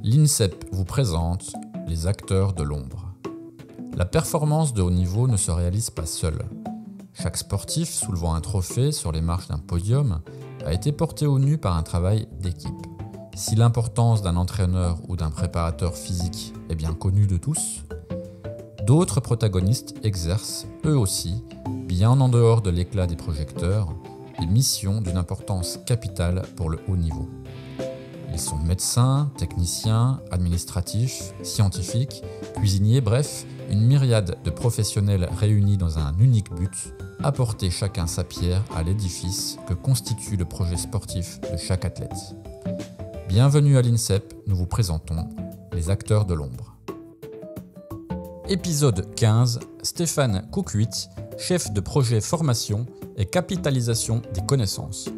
l'INSEP vous présente les acteurs de l'ombre. La performance de haut niveau ne se réalise pas seule. Chaque sportif soulevant un trophée sur les marches d'un podium a été porté au nu par un travail d'équipe. Si l'importance d'un entraîneur ou d'un préparateur physique est bien connue de tous, d'autres protagonistes exercent, eux aussi, bien en dehors de l'éclat des projecteurs, des missions d'une importance capitale pour le haut niveau. Ils sont médecins, techniciens, administratifs, scientifiques, cuisiniers, bref, une myriade de professionnels réunis dans un unique but, apporter chacun sa pierre à l'édifice que constitue le projet sportif de chaque athlète. Bienvenue à l'INSEP, nous vous présentons les acteurs de l'ombre. Épisode 15, Stéphane Coucuit, chef de projet formation et capitalisation des connaissances.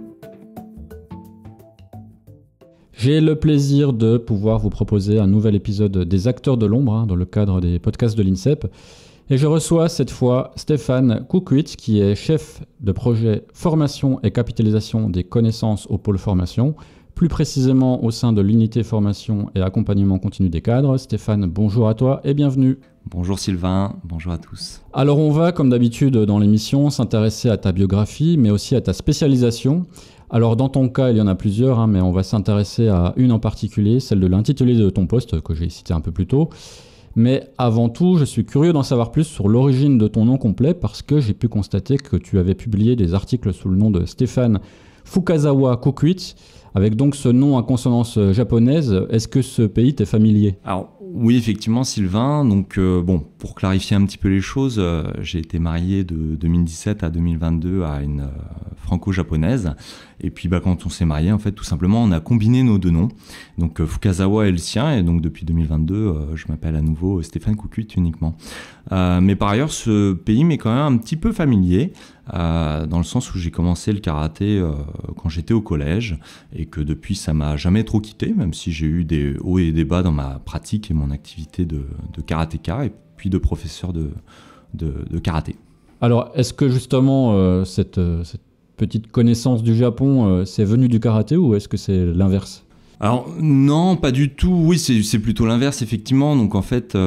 J'ai le plaisir de pouvoir vous proposer un nouvel épisode des acteurs de l'ombre dans le cadre des podcasts de l'INSEP. Et je reçois cette fois Stéphane Coucuit, qui est chef de projet formation et capitalisation des connaissances au pôle formation, plus précisément au sein de l'unité formation et accompagnement continu des cadres. Stéphane, bonjour à toi et bienvenue. Bonjour Sylvain, bonjour à tous. Alors on va, comme d'habitude dans l'émission, s'intéresser à ta biographie, mais aussi à ta spécialisation. Alors dans ton cas, il y en a plusieurs, mais on va s'intéresser à une en particulier, celle de l'intitulé de ton poste, que j'ai cité un peu plus tôt. Mais avant tout, je suis curieux d'en savoir plus sur l'origine de ton nom complet, parce que j'ai pu constater que tu avais publié des articles sous le nom de Stéphane Fukazawa Coucuit, avec donc ce nom à consonance japonaise. Est-ce que ce pays t'est familier ? Alors oui, effectivement Sylvain, donc pour clarifier un petit peu les choses, j'ai été marié de 2017 à 2022 à une franco-japonaise, et puis quand on s'est marié, en fait, tout simplement, on a combiné nos deux noms, donc Fukazawa est le sien, et donc depuis 2022, je m'appelle à nouveau Stéphane Coucuit uniquement. Mais par ailleurs, ce pays m'est quand même un petit peu familier, dans le sens où j'ai commencé le karaté quand j'étais au collège, et que depuis, ça m'a jamais trop quitté, même si j'ai eu des hauts et des bas dans ma pratique et mon activité de karatéka, et puis de professeur de karaté. Alors, est-ce que justement, cette petite connaissance du Japon, c'est venu du karaté, ou est-ce que c'est l'inverse ? Alors non, pas du tout. Oui, c'est plutôt l'inverse, effectivement. Donc en fait,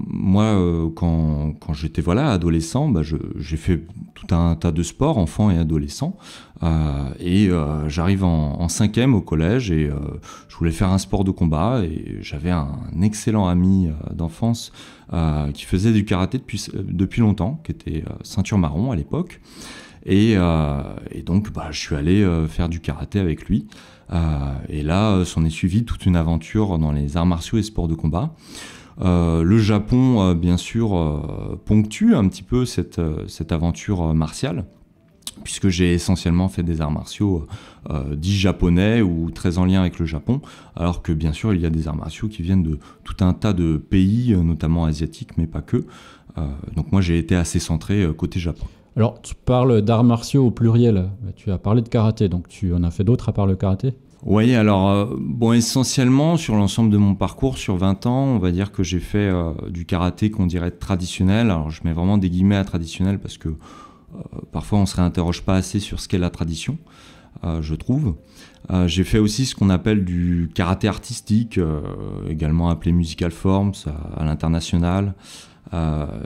moi, quand j'étais adolescent, j'ai fait tout un tas de sports, enfants et adolescents. J'arrive en 5e au collège et je voulais faire un sport de combat. Et j'avais un excellent ami d'enfance qui faisait du karaté depuis longtemps, qui était ceinture marron à l'époque. Et donc, je suis allé faire du karaté avec lui. Et là, s'en est suivi toute une aventure dans les arts martiaux et sports de combat. Le Japon, bien sûr, ponctue un petit peu cette aventure martiale, puisque j'ai essentiellement fait des arts martiaux dits japonais ou très en lien avec le Japon, alors que bien sûr, il y a des arts martiaux qui viennent de tout un tas de pays, notamment asiatiques, mais pas que. Donc moi, j'ai été assez centré côté Japon. Alors, tu parles d'arts martiaux au pluriel, tu as parlé de karaté, donc tu en as fait d'autres à part le karaté ? Oui, alors, essentiellement, sur l'ensemble de mon parcours, sur 20 ans, on va dire que j'ai fait du karaté qu'on dirait traditionnel. Alors, je mets vraiment des guillemets à traditionnel parce que parfois, on ne se réinterroge pas assez sur ce qu'est la tradition, je trouve. J'ai fait aussi ce qu'on appelle du karaté artistique, également appelé musical forms à l'international.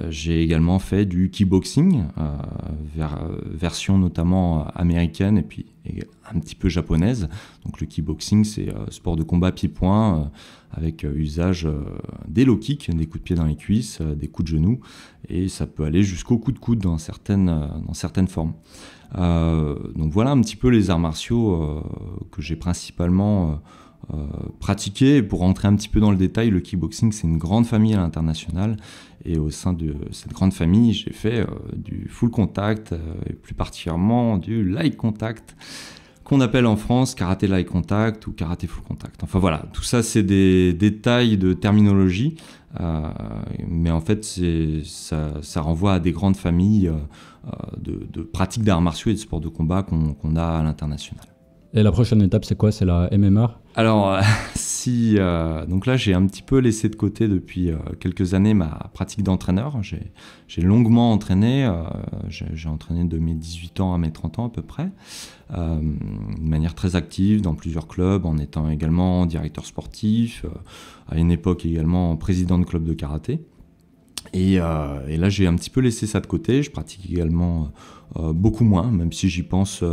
J'ai également fait du kickboxing, version notamment américaine et puis un petit peu japonaise. Donc le kickboxing, c'est sport de combat pied-point avec usage des low kicks, des coups de pied dans les cuisses, des coups de genoux, et ça peut aller jusqu'au coup de coude dans certaines formes. Donc voilà un petit peu les arts martiaux que j'ai principalement pratiqué. Et pour rentrer un petit peu dans le détail, le kickboxing, c'est une grande famille à l'international, et au sein de cette grande famille, j'ai fait du full contact, et plus particulièrement du light contact, qu'on appelle en France karaté light contact ou karaté full contact. Enfin voilà, tout ça c'est des détails de terminologie, mais en fait ça renvoie à des grandes familles de pratiques d'arts martiaux et de sports de combat qu'on a à l'international. Et la prochaine étape, c'est quoi ? C'est la MMA ? Alors, donc là, j'ai un petit peu laissé de côté depuis quelques années ma pratique d'entraîneur. J'ai longuement entraîné. J'ai entraîné de mes 18 ans à mes 30 ans à peu près, de manière très active dans plusieurs clubs, en étant également directeur sportif, à une époque également président de club de karaté. Et là, j'ai un petit peu laissé ça de côté. Je pratique également beaucoup moins, même si j'y pense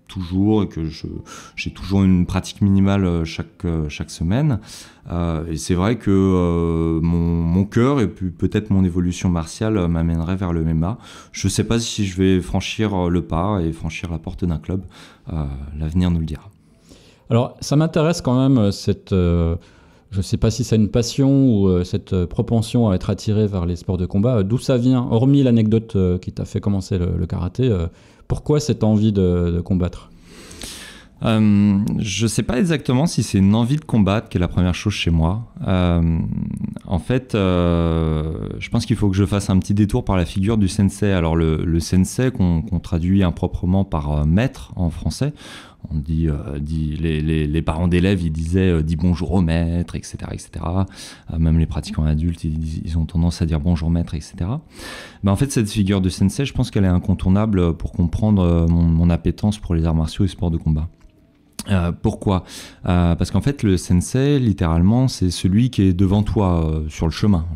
toujours et que j'ai toujours une pratique minimale chaque semaine. Et c'est vrai que mon cœur et puis peut-être mon évolution martiale m'amènerait vers le MMA. Je ne sais pas si je vais franchir le pas et franchir la porte d'un club. L'avenir nous le dira. Alors, ça m'intéresse quand même, je ne sais pas si c'est une passion ou cette propension à être attiré vers les sports de combat. D'où ça vient? Hormis l'anecdote qui t'a fait commencer le karaté, pourquoi cette envie de combattre? Je ne sais pas exactement si c'est une envie de combattre qui est la première chose chez moi. En fait, je pense qu'il faut que je fasse un petit détour par la figure du sensei. Alors le sensei qu'on traduit improprement par maître en français. On dit les parents d'élèves, ils disaient dis bonjour au maître, etc., etc. Même les pratiquants adultes, ils ont tendance à dire bonjour maître, etc. Ben, en fait, cette figure de sensei, je pense qu'elle est incontournable pour comprendre mon appétence pour les arts martiaux et sports de combat. Pourquoi? Parce qu'en fait, le sensei, littéralement, c'est celui qui est devant toi sur le chemin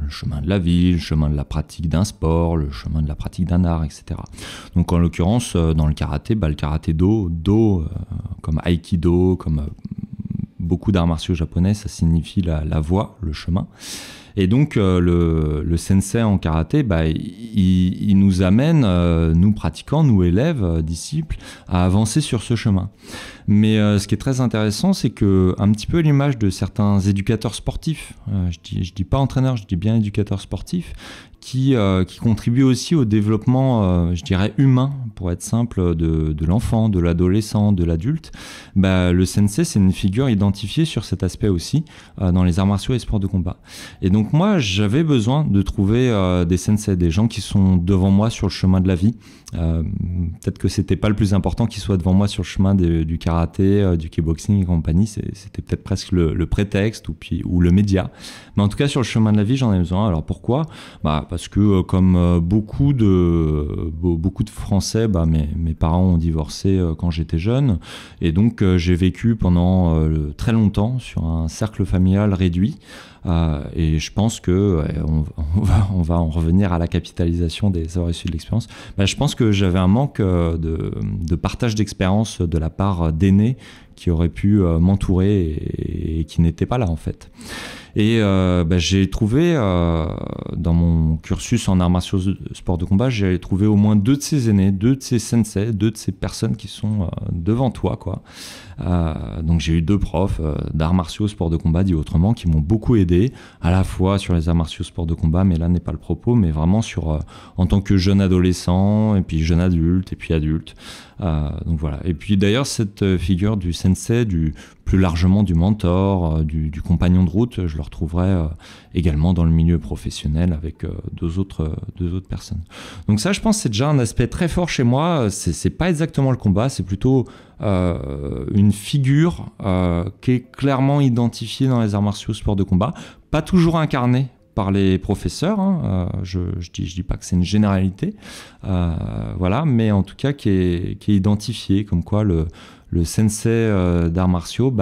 de la vie, le chemin de la pratique d'un sport, le chemin de la pratique d'un art, etc. Donc, en l'occurrence, dans le karaté, le karaté do, comme aikido, comme beaucoup d'arts martiaux japonais, ça signifie la voie, le chemin. Et donc, le sensei en karaté, il nous amène, nous pratiquants, nous élèves, disciples, à avancer sur ce chemin. Mais ce qui est très intéressant, c'est que, un petit peu à l'image de certains éducateurs sportifs, je dis pas entraîneurs, je dis bien éducateurs sportifs, qui contribuent aussi au développement, je dirais, humain, pour être simple, de l'enfant, de l'adolescent, de l'adulte. Le sensei, c'est une figure identifiée sur cet aspect aussi, dans les arts martiaux et sports de combat. Et donc moi, j'avais besoin de trouver des sensei, des gens qui sont devant moi sur le chemin de la vie. Peut-être que c'était pas le plus important qu'ils soient devant moi sur le chemin du karaté, du kickboxing et compagnie. C'était peut-être presque le prétexte ou le média. Mais en tout cas, sur le chemin de la vie, j'en ai besoin. Alors pourquoi? Parce que comme beaucoup de Français, mes parents ont divorcé quand j'étais jeune. Et donc, j'ai vécu pendant très longtemps sur un cercle familial réduit. Et je pense que on va en revenir à la capitalisation des savoirs issus de l'expérience. Je pense que j'avais un manque de partage d'expérience de la part d'aînés qui auraient pu m'entourer et qui n'étaient pas là en fait. Et j'ai trouvé dans mon cursus en arts martiaux sport de combat, j'ai trouvé au moins 2 de ces aînés, 2 de ces sensei, 2 de ces personnes qui sont devant toi, quoi. Donc j'ai eu 2 profs d'arts martiaux sport de combat, dit autrement, qui m'ont beaucoup aidé, à la fois sur les arts martiaux sport de combat, mais là n'est pas le propos, mais vraiment sur en tant que jeune adolescent, et puis jeune adulte, et puis adulte. Donc voilà. Et puis d'ailleurs cette figure du sensei, plus largement du mentor, du compagnon de route, je le retrouverai également dans le milieu professionnel avec 2 autres personnes. Donc ça, je pense, c'est déjà un aspect très fort chez moi. C'est pas exactement le combat, c'est plutôt une figure qui est clairement identifiée dans les arts martiaux sport de combat, pas toujours incarnée par les professeurs, hein. Je dis pas que c'est une généralité, voilà, mais en tout cas qui est identifié, comme quoi le sensei d'arts martiaux,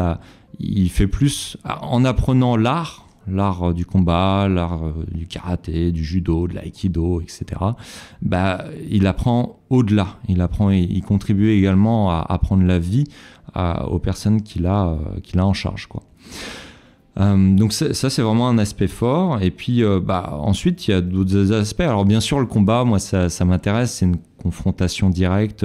il fait plus en apprenant l'art du combat, l'art du karaté, du judo, de l'aïkido, etc. Il apprend au-delà, il contribue également à apprendre la vie aux personnes qu'il a en charge, quoi. Donc ça c'est vraiment un aspect fort. Et puis ensuite il y a d'autres aspects. Alors bien sûr le combat, moi ça m'intéresse, c'est une confrontation directe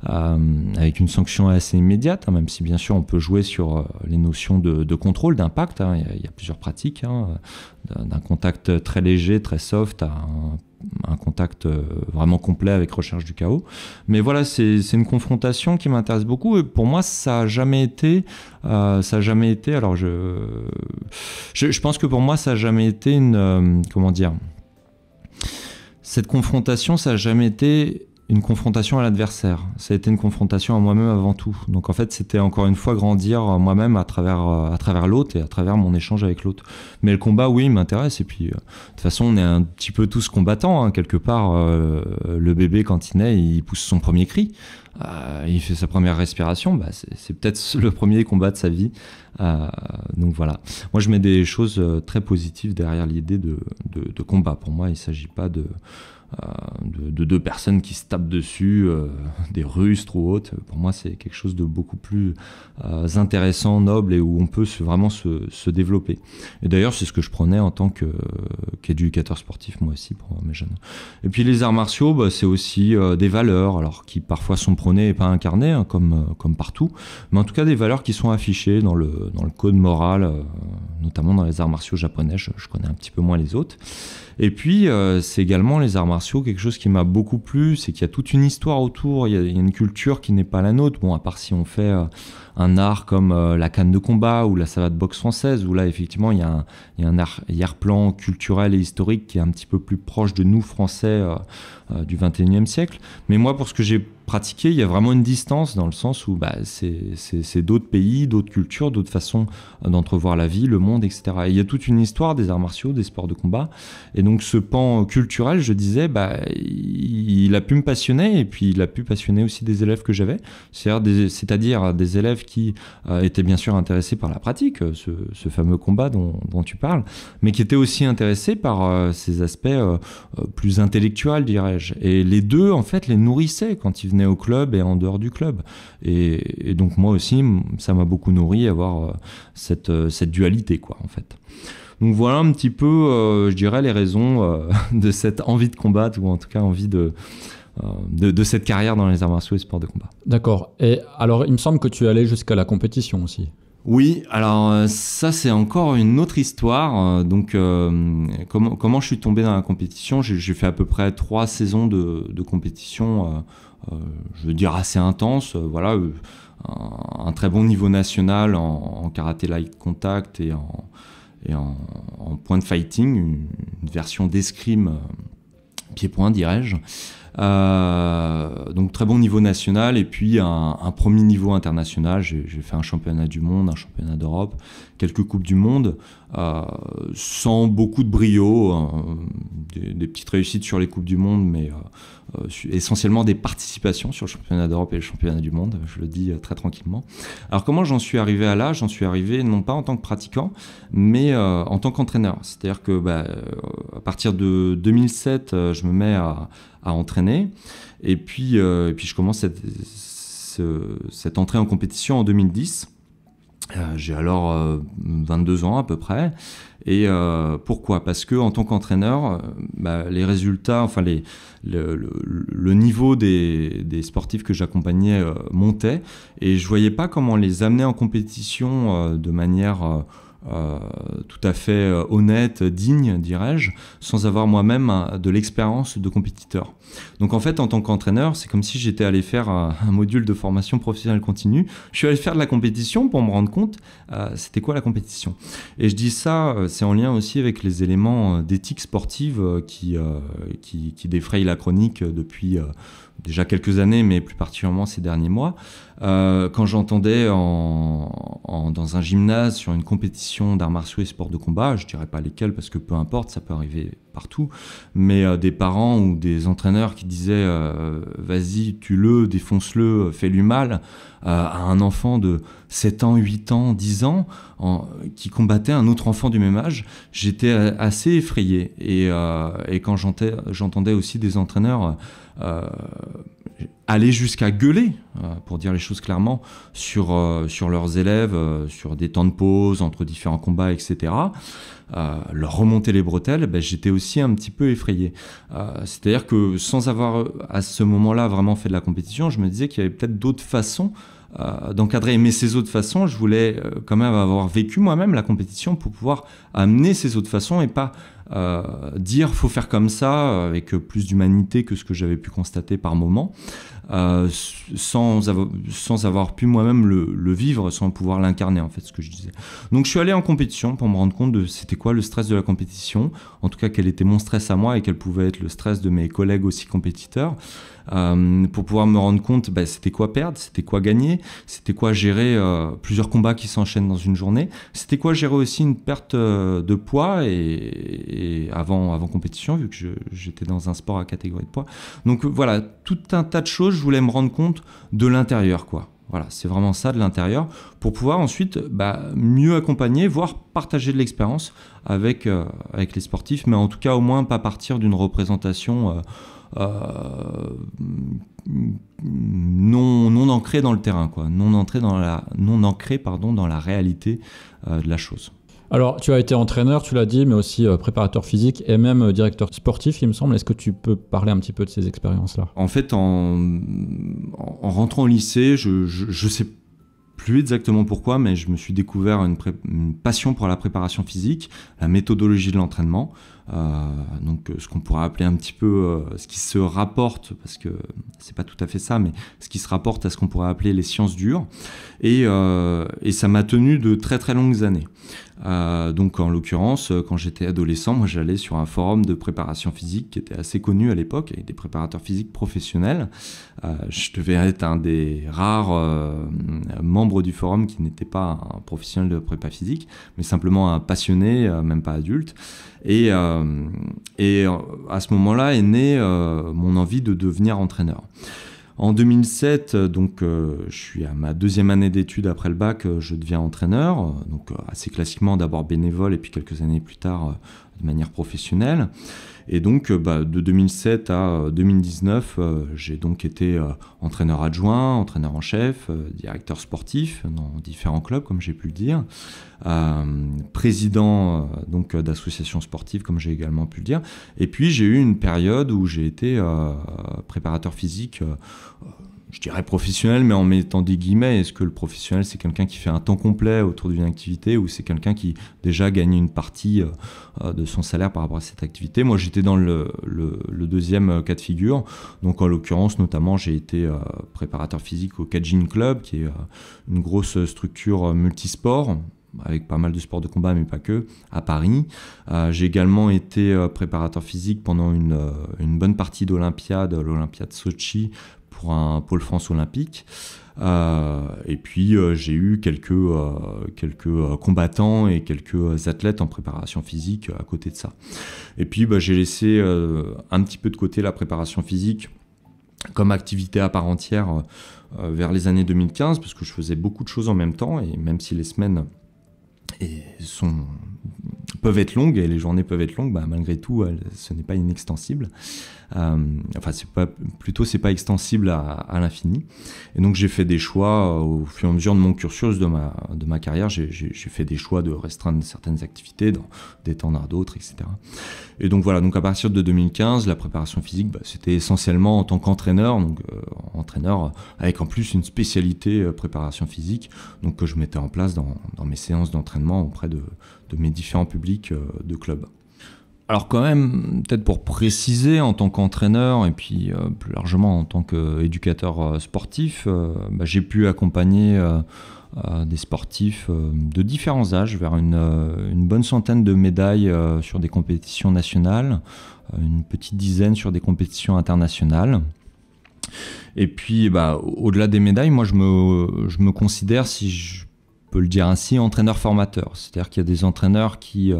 avec une sanction assez immédiate, hein, même si bien sûr on peut jouer sur les notions de contrôle, d'impact, hein. Il y a plusieurs pratiques, hein, d'un contact très léger, très soft à un contact vraiment complet avec recherche du chaos. Mais voilà, c'est une confrontation qui m'intéresse beaucoup, et pour moi ça a jamais été alors je pense que pour moi ça a jamais été une comment dire, cette confrontation, ça a jamais été une confrontation à l'adversaire. Ça a été une confrontation à moi-même avant tout. Donc en fait, c'était encore une fois grandir moi-même à travers l'autre et à travers mon échange avec l'autre. Mais le combat, oui, m'intéresse. Et puis, de toute façon, on est un petit peu tous combattants, hein. Quelque part, le bébé, quand il naît, il pousse son premier cri. Il fait sa première respiration. C'est peut-être le premier combat de sa vie. Donc voilà. Moi, je mets des choses très positives derrière l'idée de combat. Pour moi, il ne s'agit pas de deux personnes qui se tapent dessus, des rustres ou autres. Pour moi, c'est quelque chose de beaucoup plus intéressant, noble, et où on peut vraiment se développer. Et d'ailleurs, c'est ce que je prenais en tant qu'éducateur sportif, moi aussi, pour mes jeunes. Et puis les arts martiaux, c'est aussi des valeurs, alors qui parfois sont prônées et pas incarnées, hein, comme partout, mais en tout cas des valeurs qui sont affichées dans le code moral, notamment dans les arts martiaux japonais. Je connais un petit peu moins les autres. Et puis, c'est également les arts martiaux, quelque chose qui m'a beaucoup plu, c'est qu'il y a toute une histoire autour, il y a une culture qui n'est pas la nôtre. Bon, à part si on fait un art comme la canne de combat ou la savate boxe française, où là, effectivement, il y a un arrière-plan culturel et historique qui est un petit peu plus proche de nous, Français, du 21e siècle. Mais moi, pour ce que j'ai pratiqué, il y a vraiment une distance dans le sens où c'est d'autres pays, d'autres cultures, d'autres façons d'entrevoir la vie, le monde, etc. Et il y a toute une histoire des arts martiaux, des sports de combat. Et donc ce pan culturel, je disais, il a pu me passionner, et puis il a pu passionner aussi des élèves que j'avais, c'est-à-dire des élèves qui étaient bien sûr intéressés par la pratique, ce fameux combat dont tu parles, mais qui étaient aussi intéressés par ces aspects plus intellectuels, dirais-je. Et les deux, en fait, les nourrissaient quand ils venaient au club et en dehors du club. Et donc moi aussi, ça m'a beaucoup nourri avoir cette dualité, quoi, en fait. Donc voilà un petit peu, je dirais, les raisons de cette envie de combattre, ou en tout cas envie de cette carrière dans les arts martiaux et sports de combat. D'accord. Et alors, il me semble que tu es allé jusqu'à la compétition aussi. Oui, alors ça c'est encore une autre histoire. Donc comment je suis tombé dans la compétition? J'ai fait à peu près 3 saisons de compétition, je veux dire assez intense. Voilà, un très bon niveau national en karaté light contact et en point de fighting, une version d'escrime pied-point, dirais-je. Donc très bon niveau national, et puis un premier niveau international. J'ai fait un championnat du monde, un championnat d'Europe, quelques coupes du monde, sans beaucoup de brio, des petites réussites sur les coupes du monde, mais essentiellement des participations sur le championnat d'Europe et le championnat du monde, je le dis très tranquillement. Alors comment j'en suis arrivé à là? J'en suis arrivé non pas en tant que pratiquant, mais en tant qu'entraîneur. C'est-à-dire que à partir de 2007, je me mets à entraîner, et puis je commence cette entrée en compétition en 2010. J'ai alors 22 ans à peu près. Et pourquoi? Parce que en tant qu'entraîneur, les résultats, enfin le niveau des sportifs que j'accompagnais montait, et je voyais pas comment les amener en compétition de manière tout à fait honnête, digne, dirais-je, sans avoir moi-même de l'expérience de compétiteur. Donc en fait, en tant qu'entraîneur, c'est comme si j'étais allé faire un module de formation professionnelle continue. Je suis allé faire de la compétition pour me rendre compte c'était quoi la compétition. Et je dis ça, c'est en lien aussi avec les éléments d'éthique sportive qui défrayent la chronique depuis déjà quelques années, mais plus particulièrement ces derniers mois. Quand j'entendais dans un gymnase sur une compétition d'arts martiaux et sports de combat, je dirais pas lesquels parce que peu importe, ça peut arriver partout, mais des parents ou des entraîneurs qui disaient vas-y, tue-le, défonce-le, fais-lui mal, à un enfant de 7 ans, 8 ans, 10 ans, qui combattait un autre enfant du même âge, j'étais assez effrayé. Et quand j'entendais aussi des entraîneurs aller jusqu'à gueuler, pour dire les choses clairement, sur leurs élèves, sur des temps de pause, entre différents combats, etc., leur remonter les bretelles, j'étais aussi un petit peu effrayé. C'est-à-dire que sans avoir à ce moment-là vraiment fait de la compétition, je me disais qu'il y avait peut-être d'autres façons d'encadrer. Mais ces autres façons, je voulais quand même avoir vécu moi-même la compétition pour pouvoir amener ces autres façons et pas dire faut faire comme ça avec plus d'humanité que ce que j'avais pu constater par moment. sans avoir pu moi-même le vivre, sans pouvoir l'incarner en fait, ce que je disais. Donc je suis allé en compétition pour me rendre compte de c'était quoi le stress de la compétition, en tout cas quel était mon stress à moi et quel pouvait être le stress de mes collègues aussi compétiteurs. Pour pouvoir me rendre compte c'était quoi perdre, c'était quoi gagner, c'était quoi gérer plusieurs combats qui s'enchaînent dans une journée, c'était quoi gérer aussi une perte de poids et avant compétition, vu que j'étais dans un sport à catégorie de poids. Donc voilà, tout un tas de choses, je voulais me rendre compte de l'intérieur, quoi. Voilà, c'est vraiment ça, de l'intérieur, pour pouvoir ensuite mieux accompagner, voire partager de l'expérience avec les sportifs, mais en tout cas au moins pas partir d'une représentation non ancrée dans le terrain, quoi, non ancrée dans la réalité de la chose. Alors, tu as été entraîneur, tu l'as dit, mais aussi préparateur physique et même directeur sportif, il me semble. Est-ce que tu peux parler un petit peu de ces expériences-là ? En fait, en rentrant au lycée, je sais plus exactement pourquoi, mais je me suis découvert une passion pour la préparation physique, la méthodologie de l'entraînement, donc ce qu'on pourrait appeler un petit peu ce qui se rapporte, parce que c'est pas tout à fait ça, mais ce qui se rapporte à ce qu'on pourrait appeler les sciences dures, et ça m'a tenu de très très longues années. Donc en l'occurrence, quand j'étais adolescent, moi j'allais sur un forum de préparation physique qui était assez connu à l'époque, avec des préparateurs physiques professionnels. Je devais être un des rares membres du forum qui n'était pas un professionnel de prépa physique, mais simplement un passionné, même pas adulte. Et à ce moment-là est née mon envie de devenir entraîneur. En 2007, donc, je suis à ma deuxième année d'études après le bac, je deviens entraîneur, donc assez classiquement d'abord bénévole et puis quelques années plus tard de manière professionnelle. Et donc de 2007 à 2019, j'ai donc été entraîneur adjoint, entraîneur en chef, directeur sportif dans différents clubs, comme j'ai pu le dire, président donc d'associations sportives, comme j'ai également pu le dire. Et puis j'ai eu une période où j'ai été préparateur physique, je dirais professionnel, mais en mettant des guillemets. Est-ce que le professionnel, c'est quelqu'un qui fait un temps complet autour d'une activité, ou c'est quelqu'un qui déjà gagne une partie de son salaire par rapport à cette activité? Moi, j'étais dans le deuxième cas de figure. Donc, en l'occurrence, notamment, j'ai été préparateur physique au Kajin Club, qui est une grosse structure multisport, avec pas mal de sports de combat, mais pas que, à Paris. J'ai également été préparateur physique pendant une bonne partie d'Olympiade, l'Olympiade Sochi, pour un pôle France olympique. Et puis j'ai eu quelques combattants et quelques athlètes en préparation physique à côté de ça. Et puis j'ai laissé un petit peu de côté la préparation physique comme activité à part entière vers les années 2015, parce que je faisais beaucoup de choses en même temps, et même si les semaines peuvent être longues et les journées peuvent être longues, malgré tout, ce n'est pas inextensible. C'est pas extensible à l'infini. Et donc j'ai fait des choix au fur et à mesure de mon cursus, de ma carrière. J'ai fait des choix de restreindre certaines activités, d'étendre d'autres, etc. Et donc voilà, donc à partir de 2015, la préparation physique, c'était essentiellement en tant qu'entraîneur, donc entraîneur avec en plus une spécialité préparation physique, donc que je mettais en place dans mes séances d'entraînement auprès de mes différents publics de clubs. Alors quand même, peut-être pour préciser, en tant qu'entraîneur et puis plus largement en tant qu'éducateur sportif, j'ai pu accompagner des sportifs de différents âges vers une bonne centaine de médailles sur des compétitions nationales, une petite dizaine sur des compétitions internationales. Et puis au-delà des médailles, moi je me considère, si je peux le dire ainsi, entraîneur-formateur. C'est-à-dire qu'il y a des entraîneurs qui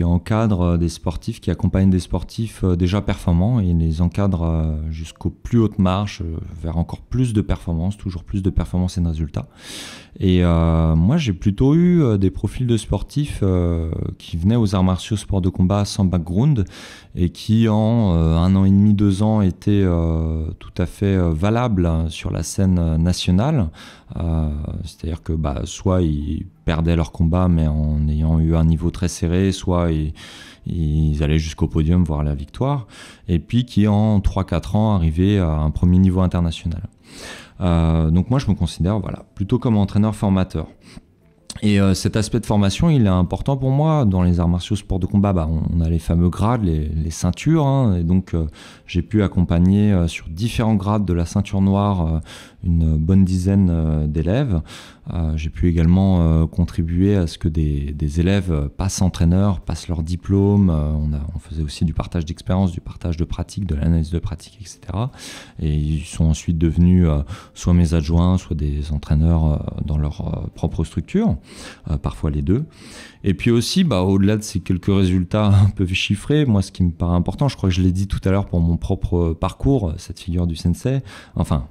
encadrent des sportifs, qui accompagnent des sportifs déjà performants et les encadrent jusqu'aux plus hautes marches, vers encore plus de performances, toujours plus de performances et de résultats. Et moi, j'ai plutôt eu des profils de sportifs qui venaient aux arts martiaux, sports de combat sans background, et qui en 1 an et demi, 2 ans étaient tout à fait valables sur la scène nationale. C'est-à-dire que soit ils perdaient leur combat mais en ayant eu un niveau très serré, soit ils allaient jusqu'au podium, voire la victoire, et puis qui en 3-4 ans arrivaient à un premier niveau international. Donc moi je me considère plutôt comme entraîneur-formateur. Et cet aspect de formation, il est important pour moi. Dans les arts martiaux sports de combat, on a les fameux grades, les ceintures. Et donc, j'ai pu accompagner sur différents grades de la ceinture noire une bonne dizaine d'élèves. J'ai pu également contribuer à ce que des élèves passent entraîneurs, passent leur diplôme. On faisait aussi du partage d'expérience, du partage de pratique, de l'analyse de pratique, etc. Et ils sont ensuite devenus soit mes adjoints, soit des entraîneurs dans leur propre structure, parfois les deux. Et puis aussi, au-delà de ces quelques résultats un peu chiffrés, moi ce qui me paraît important, je crois que je l'ai dit tout à l'heure pour mon propre parcours, cette figure du sensei, enfin,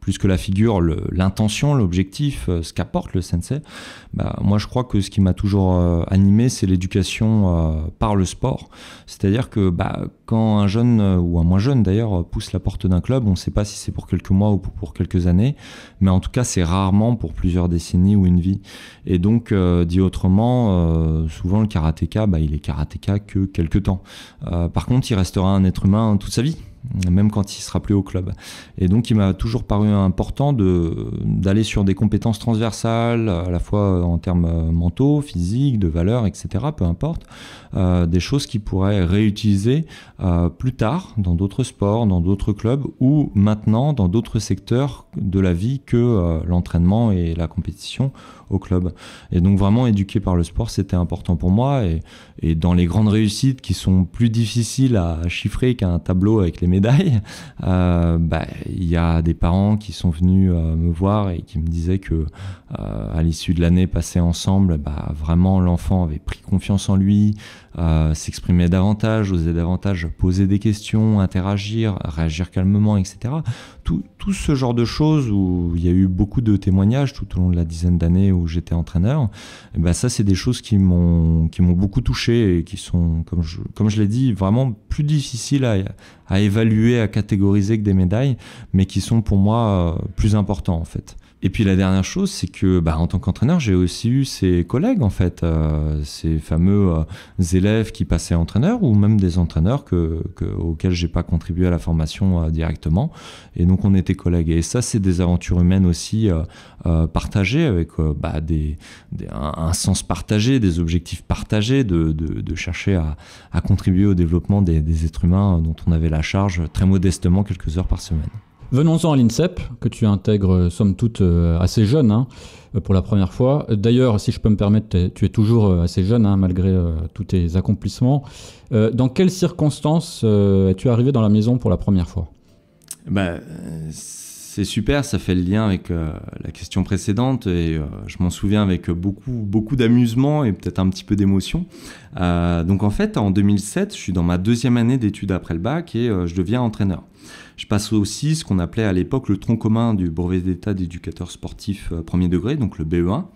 plus que la figure, l'intention, l'objectif, ce qu'apporte le sensei, moi je crois que ce qui m'a toujours animé, c'est l'éducation par le sport. C'est-à-dire que quand un jeune, ou un moins jeune d'ailleurs, pousse la porte d'un club, on ne sait pas si c'est pour quelques mois ou pour quelques années, mais en tout cas c'est rarement pour plusieurs décennies ou une vie. Et donc, dit autrement, souvent le karatéka, il est karatéka que quelques temps. Par contre, il restera un être humain toute sa vie, même quand il sera plus au club. Et donc il m'a toujours paru important d'aller sur des compétences transversales, à la fois en termes mentaux, physiques, de valeurs, etc., peu importe, des choses qui pourraient réutiliser plus tard dans d'autres sports, dans d'autres clubs, ou maintenant dans d'autres secteurs de la vie que l'entraînement et la compétition au club. Et donc vraiment éduquer par le sport, c'était important pour moi. Et dans les grandes réussites qui sont plus difficiles à chiffrer qu'un tableau avec les médailles, il y a des parents qui sont venus me voir et qui me disaient que à l'issue de l'année passée ensemble, vraiment l'enfant avait pris confiance en lui, s'exprimait davantage, osait davantage poser des questions, interagir, réagir calmement, etc. Tout ce genre de choses où il y a eu beaucoup de témoignages tout au long de la dizaine d'années où j'étais entraîneur, ça c'est des choses qui m'ont beaucoup touché et qui sont, comme je l'ai dit, vraiment plus difficiles à évaluer, à catégoriser que des médailles, mais qui sont pour moi plus importants en fait. Et puis la dernière chose, c'est que en tant qu'entraîneur, j'ai aussi eu ces collègues en fait, ces fameux élèves qui passaient entraîneurs, ou même des entraîneurs auxquels j'ai pas contribué à la formation directement. Et donc on était collègues. Et ça, c'est des aventures humaines aussi partagées avec un sens partagé, des objectifs partagés, de chercher à contribuer au développement des êtres humains dont on avait la charge très modestement quelques heures par semaine. Venons-en à l'INSEP, que tu intègres somme toute assez jeune pour la première fois. D'ailleurs, si je peux me permettre, tu es toujours assez jeune malgré tous tes accomplissements. Dans quelles circonstances es-tu arrivé dans la maison pour la première fois ? C'est super, ça fait le lien avec la question précédente et je m'en souviens avec beaucoup d'amusement et peut-être un petit peu d'émotion. Donc en fait, en 2007, je suis dans ma deuxième année d'études après le bac et je deviens entraîneur. Je passe aussi ce qu'on appelait à l'époque le tronc commun du brevet d'état d'éducateur sportif premier degré, donc le BE1,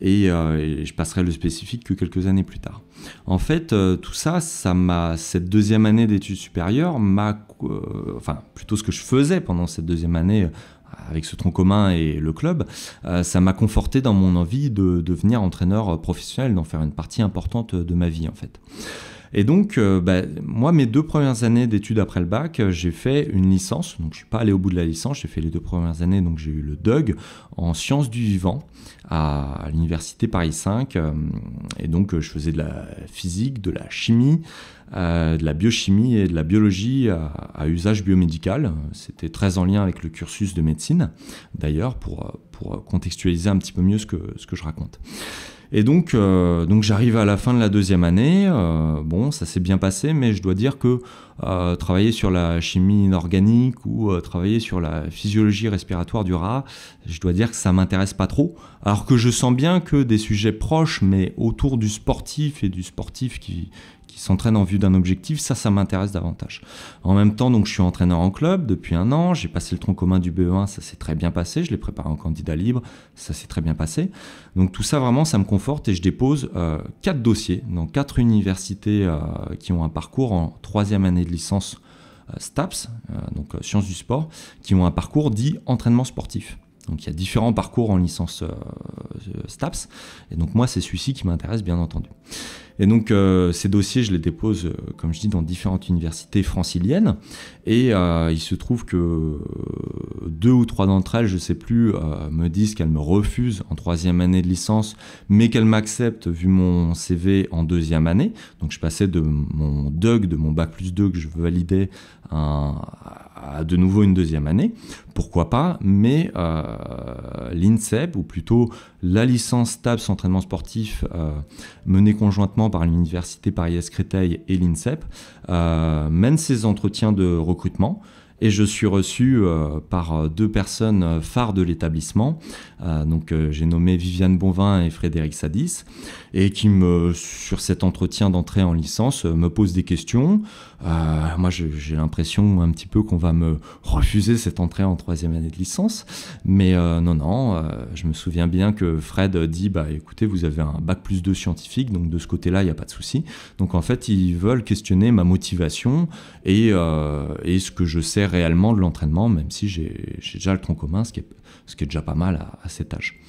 et je passerai le spécifique que quelques années plus tard. En fait, tout ça cette deuxième année d'études supérieures plutôt ce que je faisais pendant cette deuxième année avec ce tronc commun et le club, ça m'a conforté dans mon envie de devenir entraîneur professionnel, d'en faire une partie importante de ma vie en fait. Et donc, moi, mes 2 premières années d'études après le bac, j'ai fait une licence. Donc, je suis pas allé au bout de la licence. J'ai fait les 2 premières années. Donc, j'ai eu le DUG en sciences du vivant à l'université Paris 5. Et donc, je faisais de la physique, de la chimie, de la biochimie et de la biologie à usage biomédical. C'était très en lien avec le cursus de médecine, d'ailleurs, pour contextualiser un petit peu mieux ce que je raconte. Et donc j'arrive à la fin de la deuxième année, ça s'est bien passé, mais je dois dire que travailler sur la chimie inorganique ou travailler sur la physiologie respiratoire du rat, je dois dire que ça m'intéresse pas trop, alors que je sens bien que des sujets proches, mais autour du sportif et du sportif qui s'entraîne en vue d'un objectif, ça m'intéresse davantage. En même temps, donc, je suis entraîneur en club depuis 1 an, j'ai passé le tronc commun du BE1, ça s'est très bien passé, je l'ai préparé en candidat libre, ça s'est très bien passé. Donc tout ça, vraiment, ça me conforte et je dépose 4 dossiers dans 4 universités qui ont un parcours en 3e année de licence STAPS, donc sciences du sport, qui ont un parcours dit entraînement sportif. Donc il y a différents parcours en licence STAPS, et donc moi c'est celui-ci qui m'intéresse bien entendu. Et donc ces dossiers, je les dépose, comme je dis, dans différentes universités franciliennes, et il se trouve que 2 ou 3 d'entre elles, je ne sais plus, me disent qu'elles me refusent en 3e année de licence, mais qu'elles m'acceptent vu mon CV en 2e année. Donc je passais de mon DUG, de mon Bac+2 que je validais à de nouveau une 2e année. Pourquoi pas, mais l'INSEP, ou plutôt la licence STAPS entraînement sportif menée conjointement par l'université Paris-Est Créteil et l'INSEP, mène ses entretiens de recrutement. Et je suis reçu par 2 personnes phares de l'établissement. Donc j'ai nommé Viviane Bonvin et Frédéric Sadis, et qui, sur cet entretien d'entrée en licence, me posent des questions. Moi, j'ai l'impression un petit peu qu'on va me refuser cette entrée en 3e année de licence. Mais non, je me souviens bien que Fred dit « écoutez, vous avez un Bac+2 scientifique, donc de ce côté-là, il n'y a pas de souci. » Donc en fait, ils veulent questionner ma motivation et ce que je sais réellement de l'entraînement, même si j'ai déjà le tronc commun, ce qui est déjà pas mal à cet âge.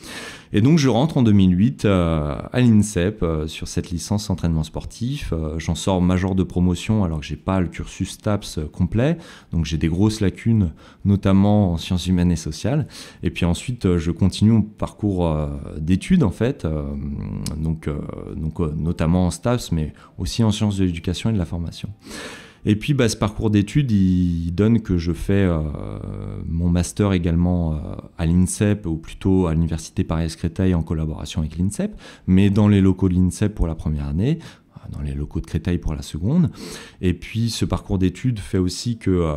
Et donc je rentre en 2008 à l'INSEP sur cette licence entraînement sportif. J'en sors major de promotion alors que j'ai pas le cursus STAPS complet, donc j'ai des grosses lacunes, notamment en sciences humaines et sociales. Et puis ensuite je continue mon parcours d'études en fait, donc notamment en STAPS, mais aussi en sciences de l'éducation et de la formation. Et puis ce parcours d'études, il donne que je fais mon master également à l'INSEP, ou plutôt à l'université Paris-Est Créteil en collaboration avec l'INSEP, mais dans les locaux de l'INSEP pour la première année, dans les locaux de Créteil pour la seconde. Et puis ce parcours d'études fait aussi que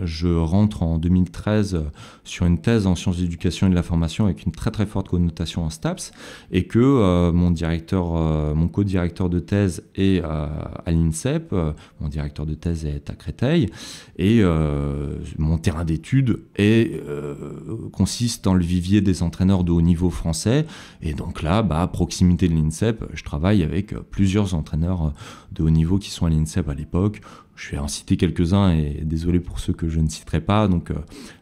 je rentre en 2013 sur une thèse en sciences d'éducation et de la formation avec une très très forte connotation en STAPS, et que mon co-directeur de thèse est à l'INSEP, mon directeur de thèse est à Créteil, et mon terrain d'études consiste dans le vivier des entraîneurs de haut niveau français. Et donc là, à proximité de l'INSEP, je travaille avec plusieurs entraîneurs de haut niveau qui sont à l'INSEP à l'époque. Je vais en citer quelques-uns, et désolé pour ceux que je ne citerai pas. Donc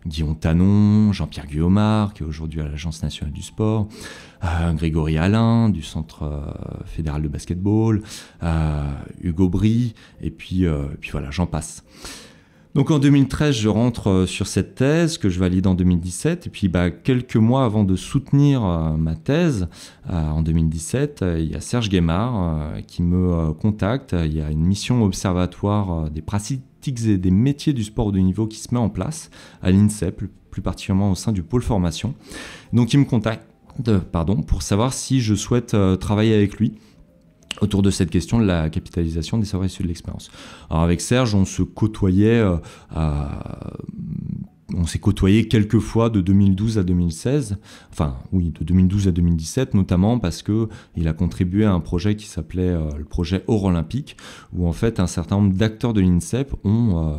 Guillaume Tanon, Jean-Pierre Guillaumard, qui est aujourd'hui à l'Agence nationale du sport, Grégory Alain, du Centre fédéral de basketball, Hugo Brie, et puis voilà, j'en passe. Donc en 2013, je rentre sur cette thèse que je valide en 2017. Et puis quelques mois avant de soutenir ma thèse, en 2017, il y a Serge Guémard qui me contacte. Il y a une mission observatoire des pratiques et des métiers du sport de haut niveau qui se met en place à l'INSEP, plus particulièrement au sein du pôle formation. Donc il me contacte pour savoir si je souhaite travailler avec lui autour de cette question de la capitalisation des savoirs issus de l'expérience. Alors avec Serge, on se côtoyait on s'est côtoyé quelques fois de 2012 à 2016, enfin oui, de 2012 à 2017, notamment parce qu'il a contribué à un projet qui s'appelait le projet Or Olympique, où en fait un certain nombre d'acteurs de l'INSEP ont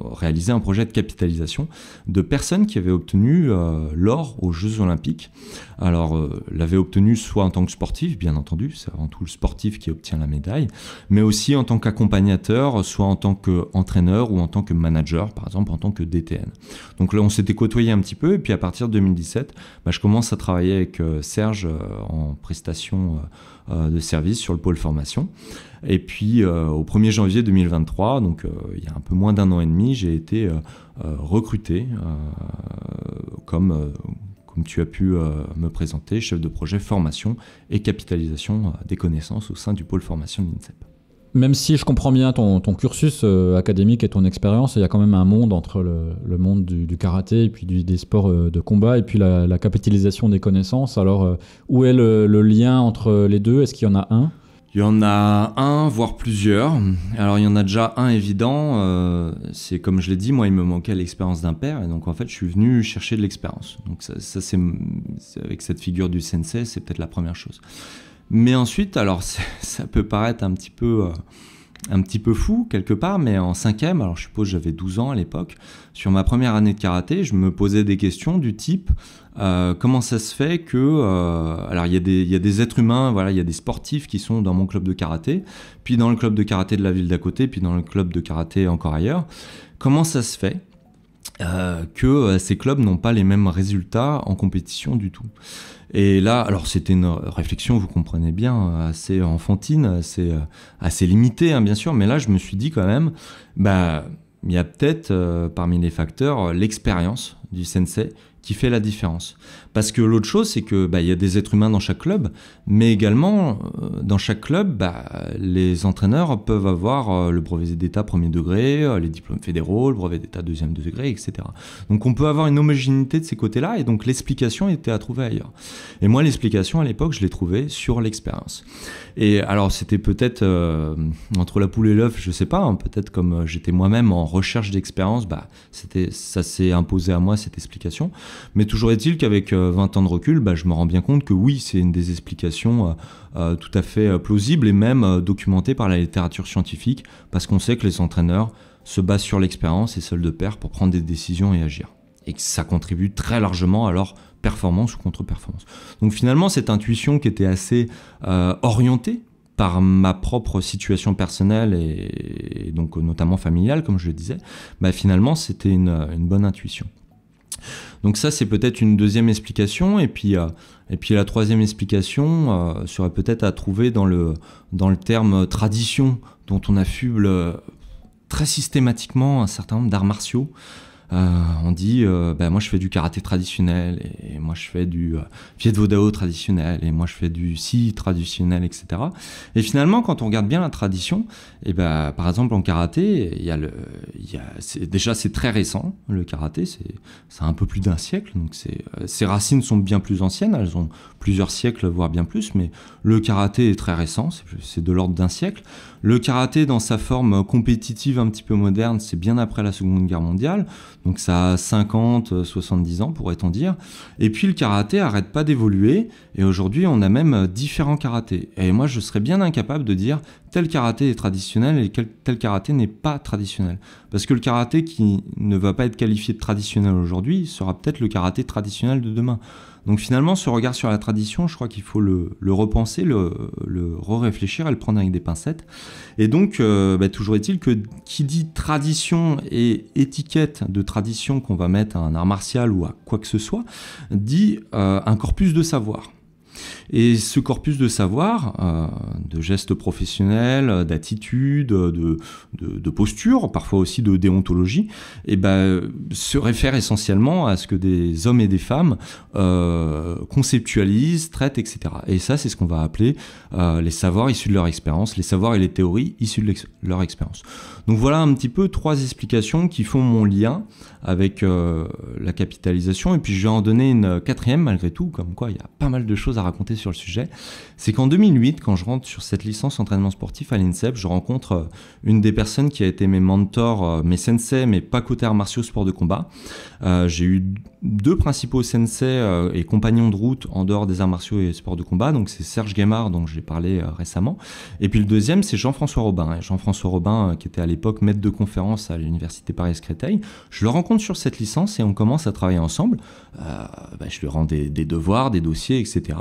réalisé un projet de capitalisation de personnes qui avaient obtenu l'or aux Jeux Olympiques. Alors, l'avait obtenu soit en tant que sportif, bien entendu, c'est avant tout le sportif qui obtient la médaille, mais aussi en tant qu'accompagnateur, soit en tant qu'entraîneur ou en tant que manager, par exemple en tant que DTN. Donc là, on s'était côtoyé un petit peu, et puis à partir de 2017, je commence à travailler avec Serge en prestation de service sur le pôle formation. Et puis au 1er janvier 2023, donc il y a un peu moins d'1 an et demi, j'ai été recruté comme tu as pu me présenter, chef de projet formation et capitalisation des connaissances au sein du pôle formation de l'INSEP. Même si je comprends bien ton cursus académique et ton expérience, il y a quand même un monde entre le monde du karaté et puis des sports de combat et puis la capitalisation des connaissances. Alors, où est le lien entre les deux? Est-ce qu'il y en a un? Il y en a un, voire plusieurs. Alors, il y en a déjà un évident. C'est comme je l'ai dit, moi, il me manquait l'expérience d'un père. Et donc, en fait, je suis venu chercher de l'expérience. Donc, ça c'est avec cette figure du sensei, c'est peut-être la première chose. Mais ensuite, alors ça peut paraître un petit peu fou quelque part, mais en 5e, alors je suppose que j'avais 12 ans à l'époque, sur ma première année de karaté, je me posais des questions du type comment ça se fait que alors il y a des êtres humains, voilà, il y a des sportifs qui sont dans mon club de karaté, puis dans le club de karaté de la ville d'à côté, puis dans le club de karaté encore ailleurs. Comment ça se fait que ces clubs n'ont pas les mêmes résultats en compétition du tout. Et là, alors c'était une réflexion, vous comprenez bien, assez enfantine, assez limitée, hein, bien sûr, mais là je me suis dit quand même, il y a peut-être parmi les facteurs l'expérience du sensei qui fait la différence. Parce que l'autre chose, c'est que il y a des êtres humains dans chaque club, mais également dans chaque club, les entraîneurs peuvent avoir le brevet d'État premier degré, les diplômes fédéraux, le brevet d'État deuxième degré, etc. Donc on peut avoir une homogénéité de ces côtés-là, et donc l'explication était à trouver ailleurs. Et moi, l'explication à l'époque, je l'ai trouvée sur l'expérience. Et alors c'était peut-être entre la poule et l'œuf, je sais pas, hein, peut-être comme j'étais moi-même en recherche d'expérience, ça s'est imposé à moi cette explication. Mais toujours est-il qu'avec 20 ans de recul, je me rends bien compte que oui, c'est une des explications tout à fait plausibles et même documentées par la littérature scientifique, parce qu'on sait que les entraîneurs se basent sur l'expérience et seuls de pair pour prendre des décisions et agir. Et que ça contribue très largement à leur performance ou contre-performance. Donc finalement, cette intuition qui était assez orientée par ma propre situation personnelle et donc notamment familiale, comme je le disais, finalement, c'était une bonne intuition. Donc ça, c'est peut-être une deuxième explication. Et puis la troisième explication serait peut-être à trouver dans le terme tradition, dont on affuble très systématiquement un certain nombre d'arts martiaux. On dit moi je fais du karaté traditionnel, et moi je fais du Viet Vo Dao traditionnel, et moi je fais du Si traditionnel, etc. Et finalement, quand on regarde bien la tradition, par exemple en karaté, c'est très récent, le karaté, c'est un peu plus d'un siècle, donc ses racines sont bien plus anciennes, elles ont plusieurs siècles, voire bien plus, mais le karaté est très récent, c'est de l'ordre d'un siècle. Le karaté, dans sa forme compétitive un petit peu moderne, c'est bien après la Seconde Guerre mondiale, donc ça a 50, 70 ans, pourrait-on dire. Et puis le karaté arrête pas d'évoluer, et aujourd'hui on a même différents karatés. Et moi je serais bien incapable de dire tel karaté est traditionnel et tel karaté n'est pas traditionnel. Parce que le karaté qui ne va pas être qualifié de traditionnel aujourd'hui sera peut-être le karaté traditionnel de demain. Donc finalement, ce regard sur la tradition, je crois qu'il faut le repenser, le réfléchir et le prendre avec des pincettes. Et donc, toujours est-il que qui dit tradition et étiquette de tradition qu'on va mettre à un art martial ou à quoi que ce soit, dit un corpus de savoir. Et ce corpus de savoir, de gestes professionnels, d'attitudes, de posture, parfois aussi de déontologie, se réfère essentiellement à ce que des hommes et des femmes conceptualisent, traitent, etc. Et ça, c'est ce qu'on va appeler les savoirs issus de leur expérience, les savoirs et les théories issues de leur expérience. Donc voilà un petit peu 3 explications qui font mon lien avec la capitalisation. Et puis je vais en donner une 4e malgré tout, comme quoi il y a pas mal de choses à raconter sur le sujet. C'est qu'en 2008, quand je rentre sur cette licence entraînement sportif à l'INSEP, je rencontre une des personnes qui a été mes mentors, mes sensei, mais pas côté arts martiaux, sport de combat. J'ai eu 2 principaux sensei et compagnons de route en dehors des arts martiaux et sports de combat. Donc c'est Serge Guémard, dont j'ai parlé récemment. Et puis le deuxième, c'est Jean-François Robin. Jean-François Robin, qui était à l'époque maître de conférence à l'université Paris-Créteil. Je le rencontre sur cette licence et on commence à travailler ensemble. Je lui rends des devoirs, des dossiers, etc.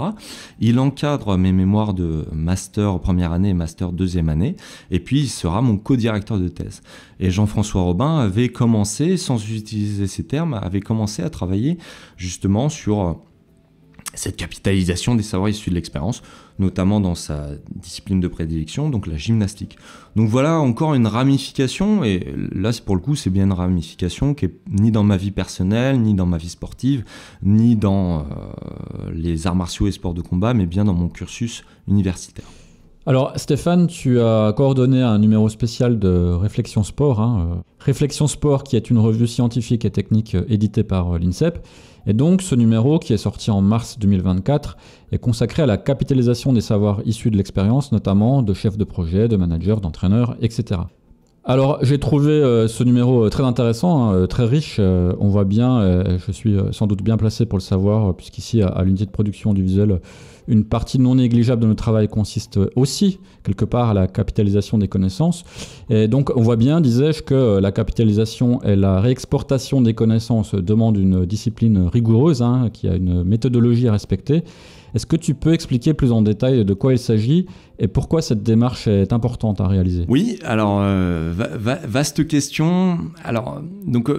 Il encadre mes mémoires de master première année et master deuxième année. Et puis il sera mon co-directeur de thèse. Et Jean-François Robin avait commencé, sans utiliser ces termes, avait commencé à travailler justement sur cette capitalisation des savoirs issus de l'expérience, notamment dans sa discipline de prédilection, donc la gymnastique. Donc voilà encore une ramification, et là pour le coup c'est bien une ramification qui est ni dans ma vie personnelle, ni dans ma vie sportive, ni dans les arts martiaux et sports de combat, mais bien dans mon cursus universitaire. Alors Stéphane, tu as coordonné un numéro spécial de Réflexion Sport. Réflexion Sport, qui est une revue scientifique et technique éditée par l'INSEP. Et donc ce numéro, qui est sorti en mars 2024, est consacré à la capitalisation des savoirs issus de l'expérience, notamment de chefs de projet, de managers, d'entraîneurs, etc. Alors j'ai trouvé ce numéro très intéressant, très riche. On voit bien, je suis sans doute bien placé pour le savoir, puisqu'ici à l'unité de production du visuel, une partie non négligeable de notre travail consiste aussi, quelque part, à la capitalisation des connaissances. Et donc, on voit bien, disais-je, que la capitalisation et la réexportation des connaissances demandent une discipline rigoureuse, qui a une méthodologie à respecter. Est-ce que tu peux expliquer plus en détail de quoi il s'agit et pourquoi cette démarche est importante à réaliser ? Oui, alors, vaste question. Alors, donc,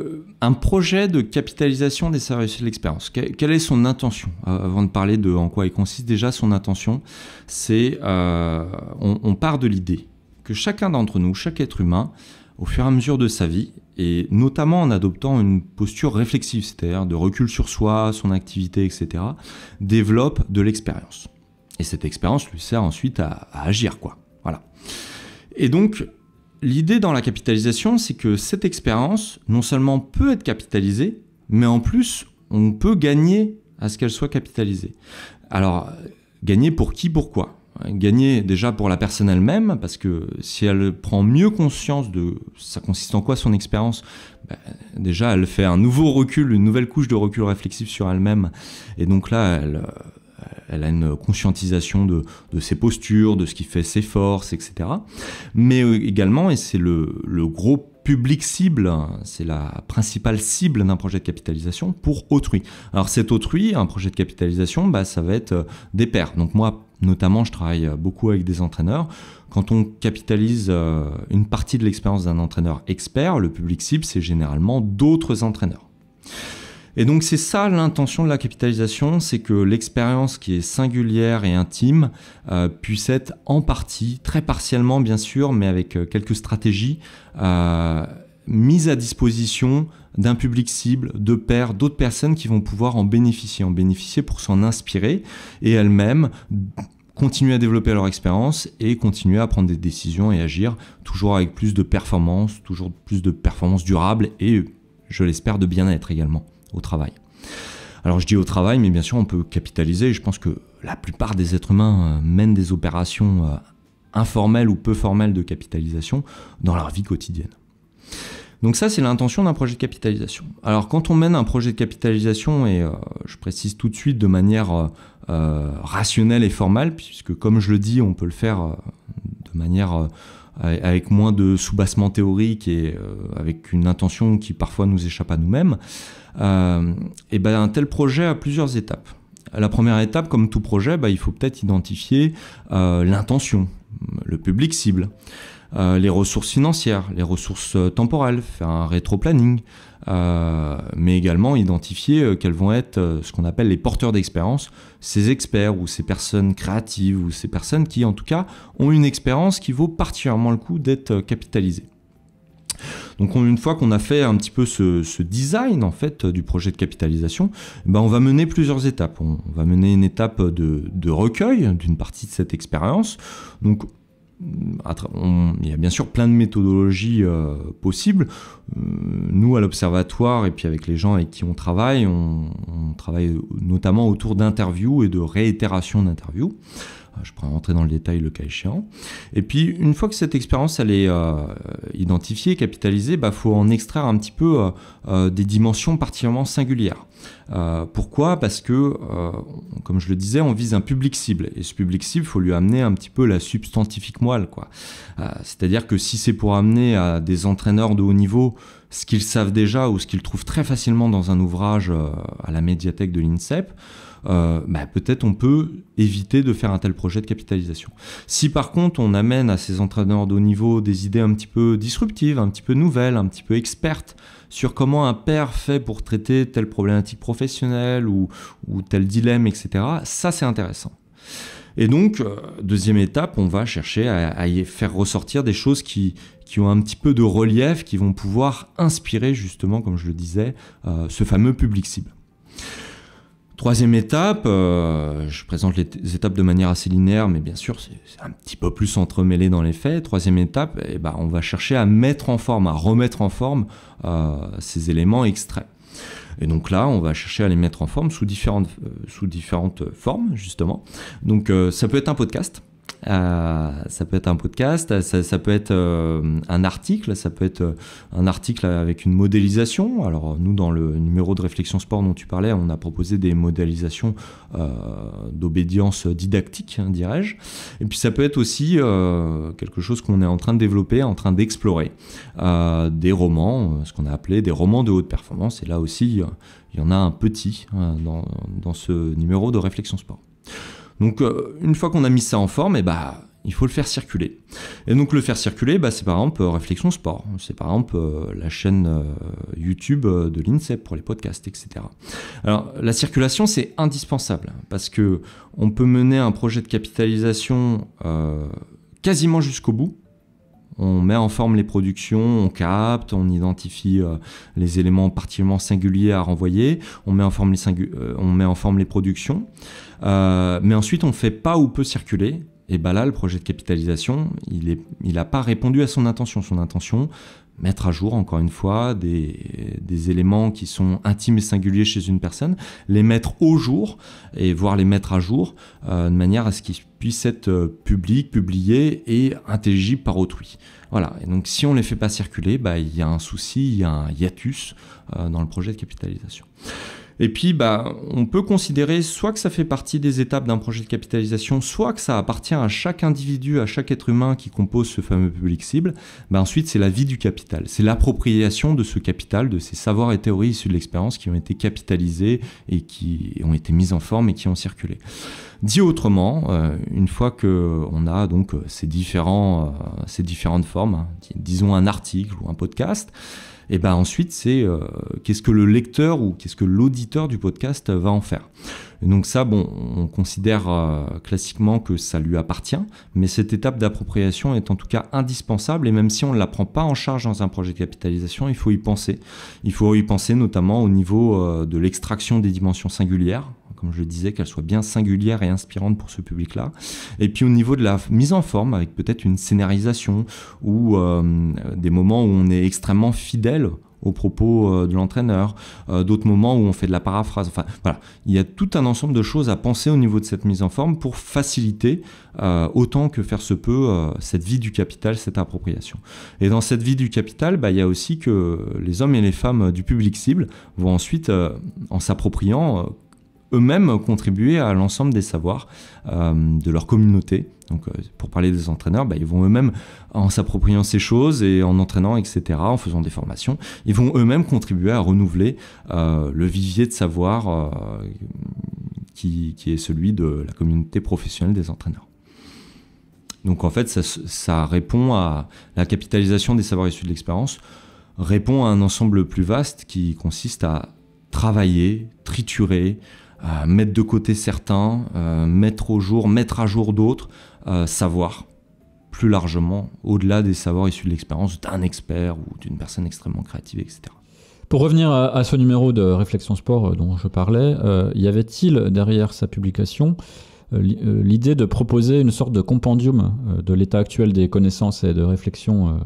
un projet de capitalisation des services de l'expérience, quelle est son intention ? Avant de parler de en quoi il consiste, déjà, son intention, c'est, on part de l'idée que chacun d'entre nous, chaque être humain, au fur et à mesure de sa vie, et notamment en adoptant une posture réflexive, c'est-à-dire de recul sur soi, son activité, etc., développe de l'expérience. Et cette expérience lui sert ensuite à agir, quoi. Voilà. Et donc, l'idée dans la capitalisation, c'est que cette expérience, non seulement peut être capitalisée, mais en plus, on peut gagner à ce qu'elle soit capitalisée. Alors, gagner pour qui, pourquoi ? Gagner déjà pour la personne elle-même, parce que si elle prend mieux conscience de ça consiste en quoi son expérience, déjà elle fait un nouveau recul, une nouvelle couche de recul réflexif sur elle-même, et donc là elle a une conscientisation de ses postures, de ce qui fait ses forces, etc. Mais également, et c'est le gros public cible, c'est la principale cible d'un projet de capitalisation pour autrui. Alors cet autrui, un projet de capitalisation, ça va être des pairs. Donc moi, notamment, je travaille beaucoup avec des entraîneurs. Quand on capitalise une partie de l'expérience d'un entraîneur expert, le public cible, c'est généralement d'autres entraîneurs. Et donc c'est ça l'intention de la capitalisation, c'est que l'expérience qui est singulière et intime puisse être en partie, très partiellement bien sûr, mais avec quelques stratégies, mise à disposition d'un public cible, de pairs, d'autres personnes qui vont pouvoir en bénéficier pour s'en inspirer et elles-mêmes continuer à développer leur expérience et continuer à prendre des décisions et agir toujours avec plus de performance, toujours plus de performance durable et, je l'espère, de bien-être également au travail. Alors je dis au travail, mais bien sûr on peut capitaliser. Je pense que la plupart des êtres humains mènent des opérations informelles ou peu formelles de capitalisation dans leur vie quotidienne. Donc ça, c'est l'intention d'un projet de capitalisation. Alors quand on mène un projet de capitalisation, et je précise tout de suite de manière rationnelle et formelle, puisque comme je le dis, on peut le faire de manière avec moins de soubassement théorique et avec une intention qui parfois nous échappe à nous-mêmes, un tel projet a plusieurs étapes. La première étape, comme tout projet, il faut peut-être identifier l'intention, le public cible, les ressources financières, les ressources temporelles, faire un rétro-planning, mais également identifier quels vont être ce qu'on appelle les porteurs d'expérience, ces experts ou ces personnes créatives ou ces personnes qui en tout cas ont une expérience qui vaut particulièrement le coup d'être capitalisée. Donc une fois qu'on a fait un petit peu ce design en fait du projet de capitalisation, on va mener plusieurs étapes. On va mener une étape de recueil d'une partie de cette expérience. Donc il y a bien sûr plein de méthodologies possibles. Nous, à l'Observatoire, et puis avec les gens avec qui on travaille travaille notamment autour d'interviews et de réitération d'interviews. Je pourrais rentrer dans le détail le cas échéant. Et puis, une fois que cette expérience elle est identifiée, capitalisée, faut en extraire un petit peu des dimensions particulièrement singulières. Pourquoi ? Parce que, comme je le disais, on vise un public cible. Et ce public cible, il faut lui amener un petit peu la substantifique moelle, quoi. C'est-à-dire que si c'est pour amener à des entraîneurs de haut niveau ce qu'ils savent déjà ou ce qu'ils trouvent très facilement dans un ouvrage à la médiathèque de l'INSEP, peut-être on peut éviter de faire un tel projet de capitalisation. Si par contre on amène à ces entraîneurs de haut niveau des idées un petit peu disruptives, un petit peu nouvelles, un petit peu expertes sur comment un pair fait pour traiter telle problématique professionnelle ou tel dilemme, etc., ça c'est intéressant. Et donc, deuxième étape, on va chercher à y faire ressortir des choses qui ont un petit peu de relief, qui vont pouvoir inspirer justement, comme je le disais, ce fameux public cible. Troisième étape, je présente les étapes de manière assez linéaire, mais bien sûr c'est un petit peu plus entremêlé dans les faits. Troisième étape, on va chercher à mettre en forme, à remettre en forme ces éléments extraits. Et donc là, on va chercher à les mettre en forme sous différentes formes, justement. Donc ça peut être un podcast, Ça peut être un podcast, ça peut être un article, ça peut être un article avec une modélisation. Alors nous, dans le numéro de Réflexion Sport dont tu parlais, on a proposé des modélisations d'obédience didactique, dirais-je. Et puis ça peut être aussi quelque chose qu'on est en train de développer, en train d'explorer. Des romans, ce qu'on a appelé des romans de haute performance. Et là aussi, il y en a un petit dans ce numéro de Réflexion Sport. Donc, une fois qu'on a mis ça en forme, il faut le faire circuler. Et donc, le faire circuler, c'est par exemple Réflexion Sport. C'est par exemple la chaîne YouTube de l'INSEP pour les podcasts, etc. Alors, la circulation, c'est indispensable parce que on peut mener un projet de capitalisation quasiment jusqu'au bout. On met en forme les productions, on capte, on identifie les éléments particulièrement singuliers à renvoyer, on met en forme les productions, mais ensuite on ne fait pas ou peu circuler. Et là, le projet de capitalisation, il n'a pas répondu à son intention. Son intention, mettre à jour, encore une fois, des éléments qui sont intimes et singuliers chez une personne, les mettre au jour, et voire les mettre à jour, de manière à ce qu'ils puissent être publics, publiés et intelligibles par autrui. Voilà. Et donc, si on ne les fait pas circuler, il y a un souci, il y a un hiatus dans le projet de capitalisation. Et puis, on peut considérer soit que ça fait partie des étapes d'un projet de capitalisation, soit que ça appartient à chaque individu, à chaque être humain qui compose ce fameux public cible. Ensuite, c'est la vie du capital. C'est l'appropriation de ce capital, de ces savoirs et théories issus de l'expérience qui ont été capitalisés et qui ont été mis en forme et qui ont circulé. Dit autrement, une fois qu'on a donc ces différentes formes, disons un article ou un podcast, et ensuite c'est qu'est-ce que le lecteur ou qu'est-ce que l'auditeur du podcast va en faire. Et donc ça, on considère classiquement que ça lui appartient, mais cette étape d'appropriation est en tout cas indispensable, et même si on ne la prend pas en charge dans un projet de capitalisation, il faut y penser. Il faut y penser notamment au niveau de l'extraction des dimensions singulières, comme je le disais, qu'elles soient bien singulières et inspirantes pour ce public-là. Et puis au niveau de la mise en forme, avec peut-être une scénarisation ou des moments où on est extrêmement fidèle aux propos de l'entraîneur, d'autres moments où on fait de la paraphrase. Enfin, voilà, il y a tout un ensemble de choses à penser au niveau de cette mise en forme pour faciliter, autant que faire se peut, cette vie du capital, cette appropriation. Et dans cette vie du capital, il y a aussi que les hommes et les femmes du public cible vont ensuite, en s'appropriant, eux-mêmes contribuer à l'ensemble des savoirs de leur communauté. Donc, pour parler des entraîneurs, ils vont eux-mêmes, en s'appropriant ces choses et en entraînant, etc., en faisant des formations, ils vont eux-mêmes contribuer à renouveler le vivier de savoir qui est celui de la communauté professionnelle des entraîneurs. Donc, en fait, ça répond à la capitalisation des savoirs issus de l'expérience, répond à un ensemble plus vaste qui consiste à travailler, triturer, mettre de côté certains, mettre à jour d'autres, savoir plus largement, au-delà des savoirs issus de l'expérience d'un expert ou d'une personne extrêmement créative, etc. Pour revenir à ce numéro de Réflexion Sport dont je parlais, y avait-il derrière sa publication l'idée de proposer une sorte de compendium de l'état actuel des connaissances et de réflexion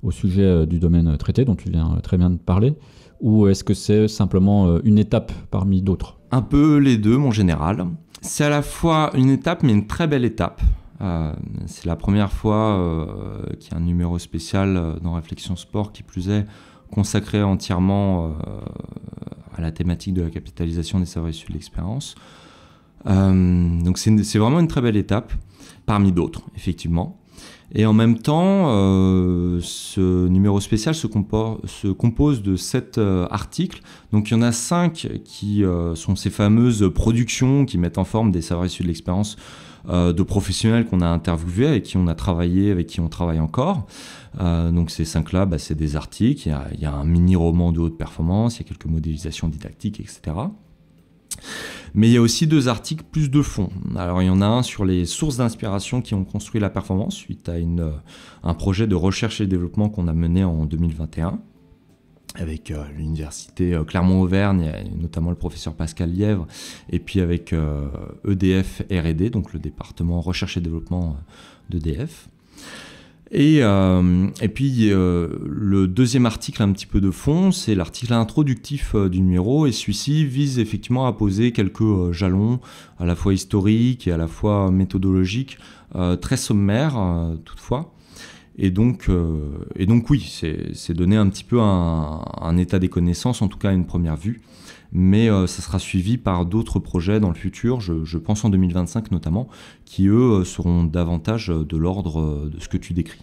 au sujet du domaine traité, dont tu viens très bien de parler, ou est-ce que c'est simplement une étape parmi d'autres ? Un peu les deux, mon général. C'est à la fois une étape, mais une très belle étape. C'est la première fois qu'il y a un numéro spécial dans Réflexion Sport, qui plus est consacré entièrement à la thématique de la capitalisation des savoirs issus de l'expérience. Donc c'est vraiment une très belle étape, parmi d'autres, effectivement. Et en même temps, ce numéro spécial se compose de 7 articles. Donc il y en a 5 qui sont ces fameuses productions qui mettent en forme des savoirs issus de l'expérience de professionnels qu'on a interviewés, avec qui on a travaillé, avec qui on travaille encore. Donc ces 5-là, c'est des articles, il y a un mini-roman de haute performance, il y a quelques modélisations didactiques, etc. Mais il y a aussi 2 articles plus de fond. Alors il y en a un sur les sources d'inspiration qui ont construit la performance suite à un projet de recherche et développement qu'on a mené en 2021 avec l'université Clermont-Auvergne, et notamment le professeur Pascal Lièvre, et puis avec EDF R&D, donc le département recherche et développement d'EDF. Et puis le deuxième article un petit peu de fond, c'est l'article introductif du numéro, et celui-ci vise effectivement à poser quelques jalons à la fois historiques et à la fois méthodologiques, très sommaires toutefois. Et donc oui, c'est donner un petit peu un état des connaissances, en tout cas à une première vue. Mais ça sera suivi par d'autres projets dans le futur, je pense en 2025 notamment, qui eux seront davantage de l'ordre de ce que tu décris.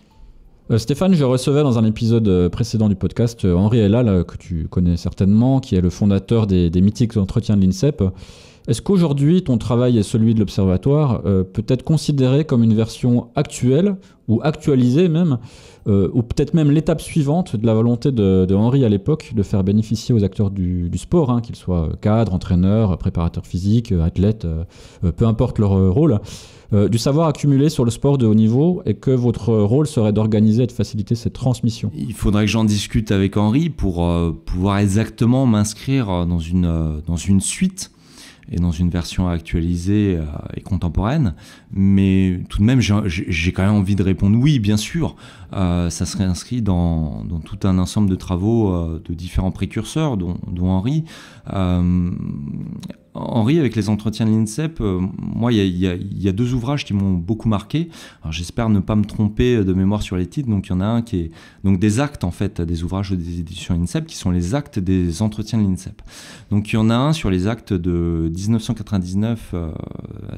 Stéphane, je recevais dans un épisode précédent du podcast Henri Ellal, que tu connais certainement, qui est le fondateur des mythiques entretiens de l'INSEP. Est-ce qu'aujourd'hui, ton travail et celui de l'Observatoire peut être considéré comme une version actuelle, ou actualisée même, ou peut-être même l'étape suivante de la volonté de Henri à l'époque de faire bénéficier aux acteurs du sport, hein, qu'ils soient cadres, entraîneurs, préparateurs physiques, athlètes, peu importe leur rôle, du savoir accumulé sur le sport de haut niveau, et que votre rôle serait d'organiser et de faciliter cette transmission? Il faudrait que j'en discute avec Henri pour pouvoir exactement m'inscrire dans une suite et dans une version actualisée et contemporaine, mais tout de même j'ai quand même envie de répondre oui, bien sûr. Ça serait inscrit dans tout un ensemble de travaux de différents précurseurs, dont Henri. Henri, avec les entretiens de l'INSEP, moi, il y a deux ouvrages qui m'ont beaucoup marqué. Alors, j'espère ne pas me tromper de mémoire sur les titres. Donc, il y en a un qui est donc des actes, en fait, des ouvrages des éditions INSEP, qui sont les actes des entretiens de l'INSEP. Donc, il y en a un sur les actes de 1999.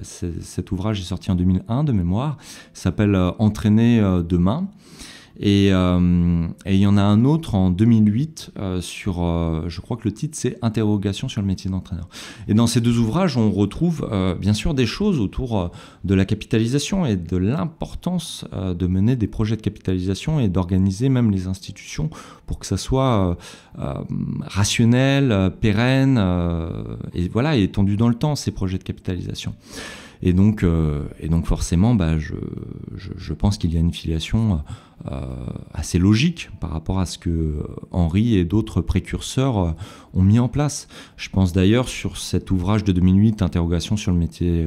Cet ouvrage est sorti en 2001 de mémoire. Il s'appelle « Entraîner demain ». Et il y en a un autre en 2008 sur, je crois que le titre c'est « Interrogation sur le métier d'entraîneur ». Et dans ces deux ouvrages, on retrouve bien sûr des choses autour de la capitalisation et de l'importance de mener des projets de capitalisation et d'organiser même les institutions pour que ça soit rationnel, pérenne et voilà, et étendu dans le temps, ces projets de capitalisation. Et donc forcément, je pense qu'il y a une filiation assez logique par rapport à ce que Henri et d'autres précurseurs ont mis en place. Je pense d'ailleurs sur cet ouvrage de 2008, Interrogation sur le métier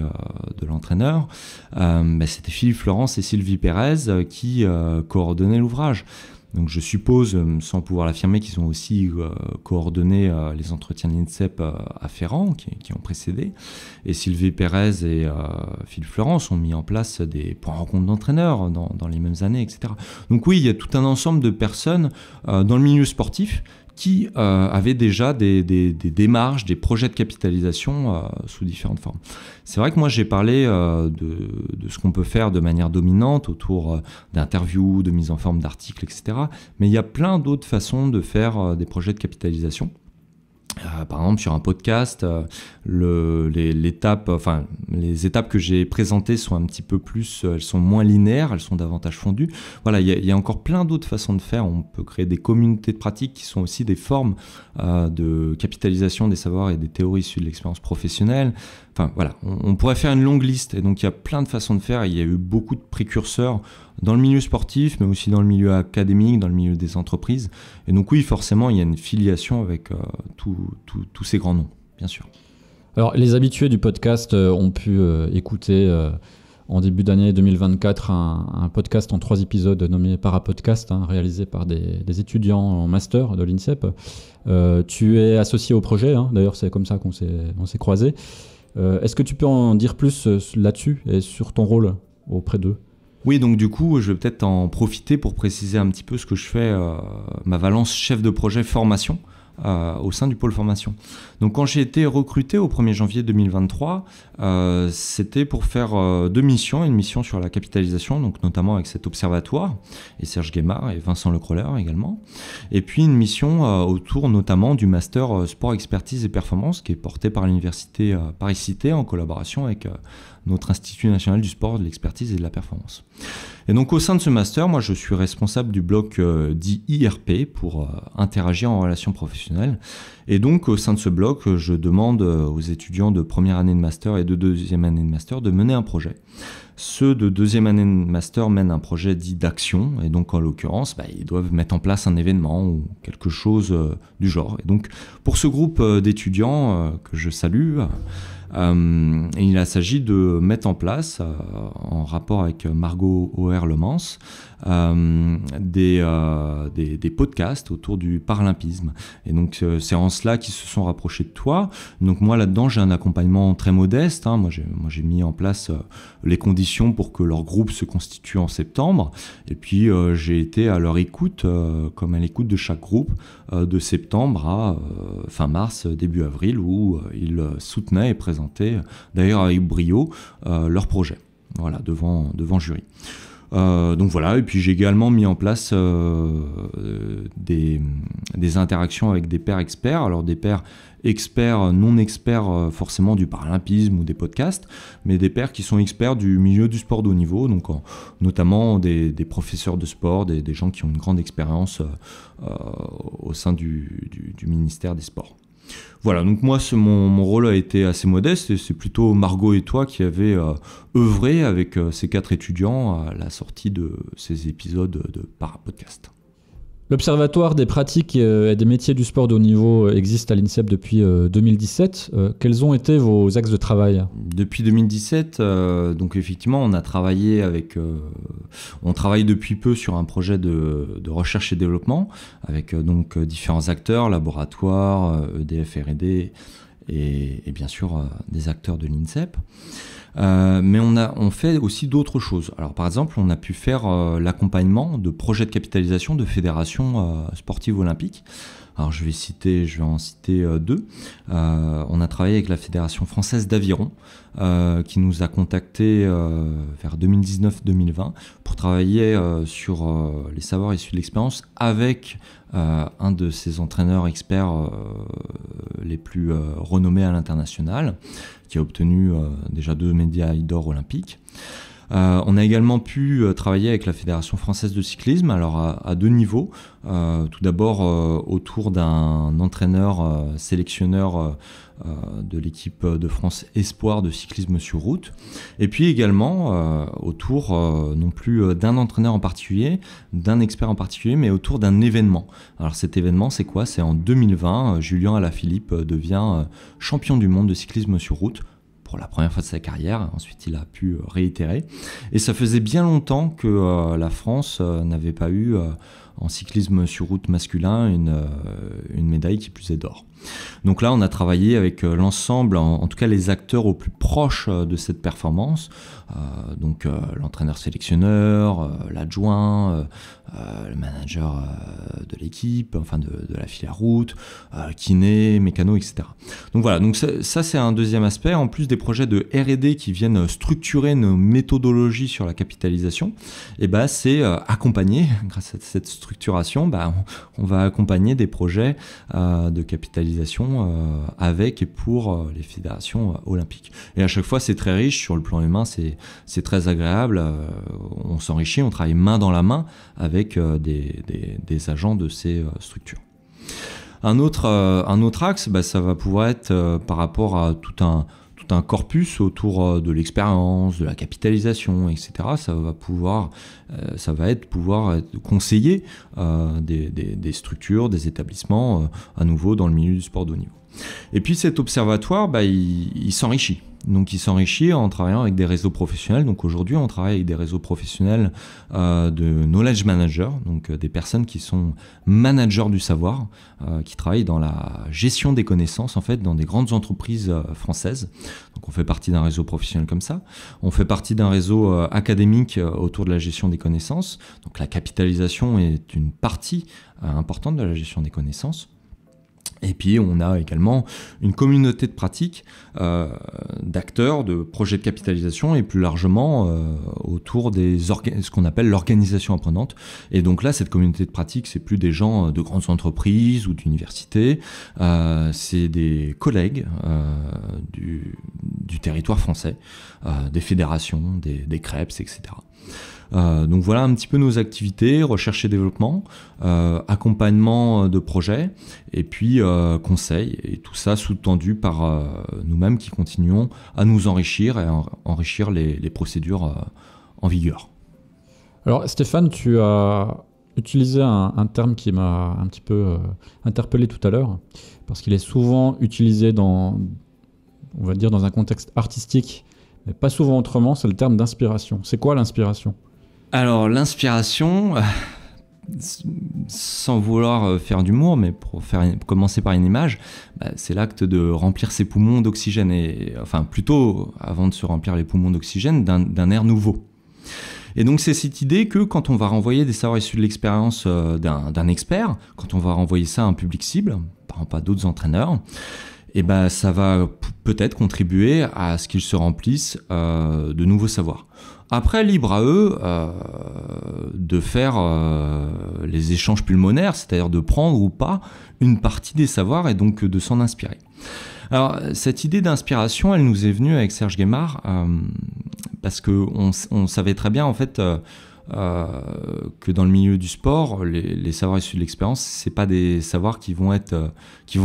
de l'entraîneur, c'était Philippe Florence et Sylvie Pérez qui coordonnaient l'ouvrage. Donc je suppose, sans pouvoir l'affirmer, qu'ils ont aussi coordonné les entretiens de l'INSEP afférents qui ont précédé. Et Sylvie Pérez et Philippe Florence ont mis en place des points rencontres d'entraîneurs dans les mêmes années, etc. Donc oui, il y a tout un ensemble de personnes dans le milieu sportif qui avaient déjà des démarches, des projets de capitalisation sous différentes formes. C'est vrai que moi j'ai parlé de ce qu'on peut faire de manière dominante autour d'interviews, de mise en forme d'articles, etc. Mais il y a plein d'autres façons de faire des projets de capitalisation. Par exemple, sur un podcast, les étapes que j'ai présentées sont un petit peu plus, elles sont moins linéaires, elles sont davantage fondues. Voilà, il y a encore plein d'autres façons de faire. On peut créer des communautés de pratiques qui sont aussi des formes de capitalisation des savoirs et des théories issues de l'expérience professionnelle. Enfin voilà, on pourrait faire une longue liste. Et donc il y a plein de façons de faire. Il y a eu beaucoup de précurseurs dans le milieu sportif, mais aussi dans le milieu académique, dans le milieu des entreprises. Et donc oui, forcément, il y a une filiation avec tous ces grands noms, bien sûr. Alors, les habitués du podcast ont pu écouter en début d'année 2024 un podcast en 3 épisodes nommé Parapodcast, réalisé par des étudiants en master de l'INSEP. Tu es associé au projet, d'ailleurs c'est comme ça qu'on s'est croisés. Est-ce que tu peux en dire plus là-dessus et sur ton rôle auprès d'eux ? Oui, donc du coup, je vais peut-être en profiter pour préciser un petit peu ce que je fais, ma valence chef de projet formation au sein du pôle formation. Donc quand j'ai été recruté au 1er janvier 2023, c'était pour faire 2 missions, une mission sur la capitalisation, donc notamment avec cet observatoire, et Serge Guémard et Vincent Lecroller également, et puis une mission autour notamment du master sport expertise et performance qui est porté par l'université Paris-Cité en collaboration avec notre Institut national du sport, de l'expertise et de la performance. Et donc au sein de ce master, moi je suis responsable du bloc dit IRP pour interagir en relation professionnelle. Et donc au sein de ce bloc, je demande aux étudiants de première année de master et de deuxième année de master de mener un projet. Ceux de deuxième année de master mènent un projet dit d'action, et donc en l'occurrence, ils doivent mettre en place un événement ou quelque chose du genre. Et donc pour ce groupe d'étudiants que je salue, Et il s'agit de mettre en place, en rapport avec Margot Auer-Lemans, des podcasts autour du paralympisme. Et donc c'est en cela qu'ils se sont rapprochés de toi. Donc moi là-dedans j'ai un accompagnement très modeste. Moi j'ai mis en place les conditions pour que leur groupe se constitue en septembre. Et puis j'ai été à leur écoute, comme à l'écoute de chaque groupe, de septembre à fin mars, début avril, où ils soutenaient et présentaient, d'ailleurs avec brio, leur projet, voilà, devant jury. Donc voilà, et puis j'ai également mis en place des interactions avec des pairs experts, alors des pairs experts, non experts forcément du paralympisme ou des podcasts, mais des pairs qui sont experts du milieu du sport de haut niveau, donc notamment des professeurs de sport, des gens qui ont une grande expérience au sein du ministère des Sports. Voilà, donc moi mon rôle a été assez modeste et c'est plutôt Margot et toi qui avez œuvré avec ces 4 étudiants à la sortie de ces épisodes de Parapodcast. L'Observatoire des pratiques et des métiers du sport de haut niveau existe à l'INSEP depuis 2017. Quels ont été vos axes de travail ? Depuis 2017, donc effectivement, on a travaillé on travaille depuis peu sur un projet de recherche et développement avec donc différents acteurs, laboratoires, EDF, R&D et bien sûr des acteurs de l'INSEP. Mais on fait aussi d'autres choses. Alors par exemple, on a pu faire l'accompagnement de projets de capitalisation de fédérations sportives olympiques. Alors je vais en citer 2. On a travaillé avec la Fédération française d'aviron qui nous a contactés vers 2019-2020 pour travailler sur les savoirs issus de l'expérience avec un de ses entraîneurs experts les plus renommés à l'international, qui a obtenu déjà 2 médailles d'or olympiques. On a également pu travailler avec la Fédération française de cyclisme, alors à 2 niveaux. Tout d'abord autour d'un entraîneur sélectionneur de l'équipe de France Espoir de cyclisme sur route, et puis également autour non plus d'un entraîneur en particulier, d'un expert en particulier, mais autour d'un événement. Alors cet événement, c'est quoi ? C'est en 2020, Julien Alaphilippe devient champion du monde de cyclisme sur route, pour la première fois de sa carrière. Ensuite, il a pu réitérer. Et ça faisait bien longtemps que la France n'avait pas eu, en cyclisme sur route masculin, une médaille qui plus est d'or. Donc là, on a travaillé avec l'ensemble, en tout cas les acteurs au plus proches de cette performance. Donc l'entraîneur sélectionneur, l'adjoint, le manager de l'équipe, enfin de la filière route, kiné, mécano, etc. Donc voilà, donc ça c'est un deuxième aspect, en plus des projets de R&D qui viennent structurer nos méthodologies sur la capitalisation, et c'est accompagner, grâce à cette structuration, on va accompagner des projets de capitalisation avec et pour les fédérations olympiques. Et à chaque fois c'est très riche sur le plan humain, c'est très agréable, on s'enrichit, on travaille main dans la main avec des agents de ces structures. Un autre axe, ça va pouvoir être par rapport à tout un corpus autour de l'expérience, de la capitalisation, etc. Ça va être pouvoir conseiller des structures, des établissements, à nouveau dans le milieu du sport de haut niveau. Et puis cet observatoire, il s'enrichit. Donc il s'enrichit en travaillant avec des réseaux professionnels. Donc aujourd'hui, on travaille avec des réseaux professionnels de knowledge managers, donc des personnes qui sont managers du savoir, qui travaillent dans la gestion des connaissances, en fait, dans des grandes entreprises françaises. Donc on fait partie d'un réseau professionnel comme ça. On fait partie d'un réseau académique autour de la gestion des connaissances. Donc la capitalisation est une partie importante de la gestion des connaissances. Et puis on a également une communauté de pratiques, d'acteurs, de projets de capitalisation et plus largement autour ce qu'on appelle l'organisation apprenante. Et donc là, cette communauté de pratiques, c'est plus des gens de grandes entreprises ou d'universités, c'est des collègues du territoire français, des fédérations, des CREPS, etc. Donc voilà un petit peu nos activités, recherche et développement, accompagnement de projets et puis conseil, et tout ça sous-tendu par nous-mêmes qui continuons à nous enrichir et à enrichir les procédures en vigueur. Alors Stéphane, tu as utilisé un terme qui m'a un petit peu interpellé tout à l'heure, parce qu'il est souvent utilisé dans on va dire dans un contexte artistique, mais pas souvent autrement, c'est le terme d'inspiration. C'est quoi l'inspiration ? Alors l'inspiration, sans vouloir faire d'humour, mais pour commencer par une image, c'est l'acte de remplir ses poumons d'oxygène, enfin plutôt avant de se remplir les poumons d'oxygène, d'un air nouveau. Et donc c'est cette idée que quand on va renvoyer des savoirs issus de l'expérience d'un expert, quand on va renvoyer ça à un public cible, par exemple à d'autres entraîneurs, et ça va peut-être contribuer à ce qu'ils se remplissent de nouveaux savoirs. Après, libre à eux de faire les échanges pulmonaires, c'est-à-dire de prendre ou pas une partie des savoirs et donc de s'en inspirer. Alors, cette idée d'inspiration, elle nous est venue avec Serge Guémard parce qu'on savait très bien en fait que dans le milieu du sport, les savoirs issus de l'expérience, c'est pas des savoirs qui vont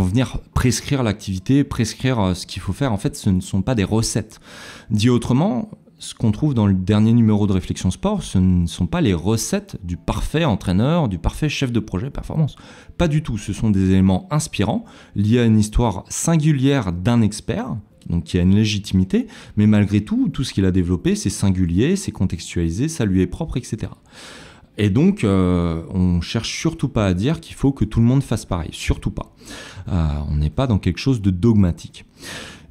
venir prescrire l'activité, prescrire ce qu'il faut faire. En fait, ce ne sont pas des recettes. Dit autrement, ce qu'on trouve dans le dernier numéro de Réflexion Sport, ce ne sont pas les recettes du parfait entraîneur, du parfait chef de projet performance. Pas du tout. Ce sont des éléments inspirants, liés à une histoire singulière d'un expert, donc qui a une légitimité, mais malgré tout, tout ce qu'il a développé, c'est singulier, c'est contextualisé, ça lui est propre, etc. Et donc, on cherche surtout pas à dire qu'il faut que tout le monde fasse pareil. Surtout pas. On n'est pas dans quelque chose de dogmatique.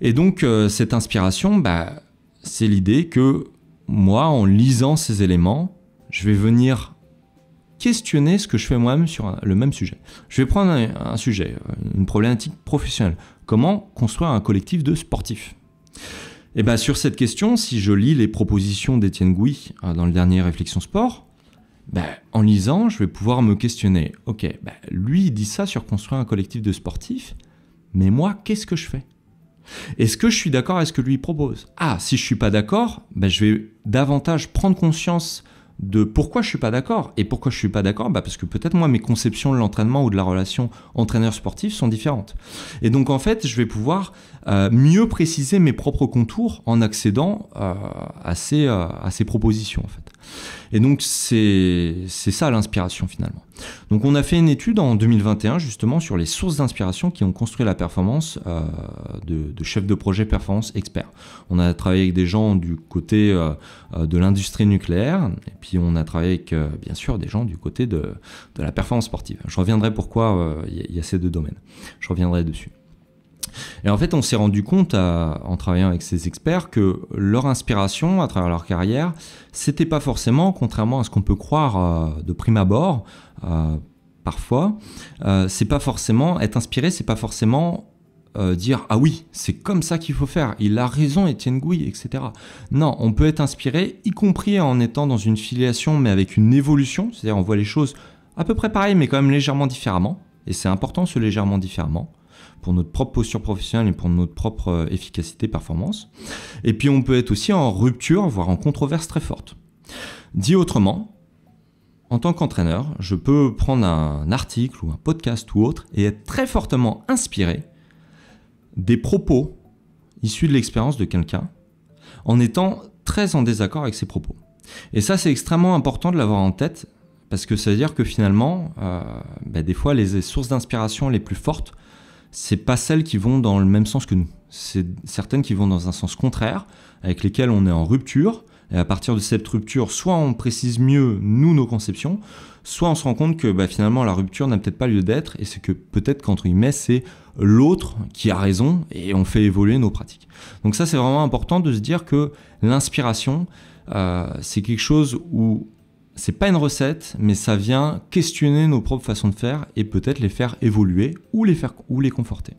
Et donc, cette inspiration, c'est l'idée que moi, en lisant ces éléments, je vais venir questionner ce que je fais moi-même sur le même sujet. Je vais prendre un sujet, une problématique professionnelle. Comment construire un collectif de sportifs ? Et sur cette question, si je lis les propositions d'Étienne Gouy dans le dernier Réflexion Sport, en lisant, je vais pouvoir me questionner. Ok, lui, il dit ça sur construire un collectif de sportifs, mais moi, qu'est-ce que je fais ? Est-ce que je suis d'accord avec ce que lui propose ? Si je suis pas d'accord, je vais davantage prendre conscience de pourquoi je suis pas d'accord. Et pourquoi je suis pas d'accord ? Parce que peut-être moi, mes conceptions de l'entraînement ou de la relation entraîneur-sportif sont différentes. Et donc en fait, je vais pouvoir mieux préciser mes propres contours en accédant à ces propositions en fait. Et donc c'est ça l'inspiration finalement. Donc on a fait une étude en 2021 justement sur les sources d'inspiration qui ont construit la performance de chefs de projet performance experts. On a travaillé avec des gens du côté de l'industrie nucléaire et puis on a travaillé avec bien sûr des gens du côté de la performance sportive. Je reviendrai pourquoi il y a ces deux domaines. Je reviendrai dessus. Et en fait, on s'est rendu compte, en travaillant avec ces experts, que leur inspiration, à travers leur carrière, c'était pas forcément, contrairement à ce qu'on peut croire de prime abord, parfois, c'est pas forcément être inspiré, c'est pas forcément dire « Ah oui, c'est comme ça qu'il faut faire, il a raison Étienne Gouy, etc. » Non, on peut être inspiré, y compris en étant dans une filiation, mais avec une évolution, c'est-à-dire on voit les choses à peu près pareilles, mais quand même légèrement différemment, et c'est important ce légèrement différemment, pour notre propre posture professionnelle et pour notre propre efficacité, performance. Et puis on peut être aussi en rupture, voire en controverse très forte. Dit autrement, en tant qu'entraîneur, je peux prendre un article ou un podcast ou autre et être très fortement inspiré des propos issus de l'expérience de quelqu'un en étant très en désaccord avec ses propos. Et ça, c'est extrêmement important de l'avoir en tête parce que ça veut dire que finalement, des fois, les sources d'inspiration les plus fortes, c'est pas celles qui vont dans le même sens que nous. C'est certaines qui vont dans un sens contraire, avec lesquelles on est en rupture. Et à partir de cette rupture, soit on précise mieux, nous, nos conceptions, soit on se rend compte que finalement, la rupture n'a peut-être pas lieu d'être, et c'est que peut-être qu'entre guillemets, c'est l'autre qui a raison, et on fait évoluer nos pratiques. Donc ça, c'est vraiment important de se dire que l'inspiration, c'est quelque chose où c'est pas une recette, mais ça vient questionner nos propres façons de faire et peut-être les faire évoluer ou les conforter.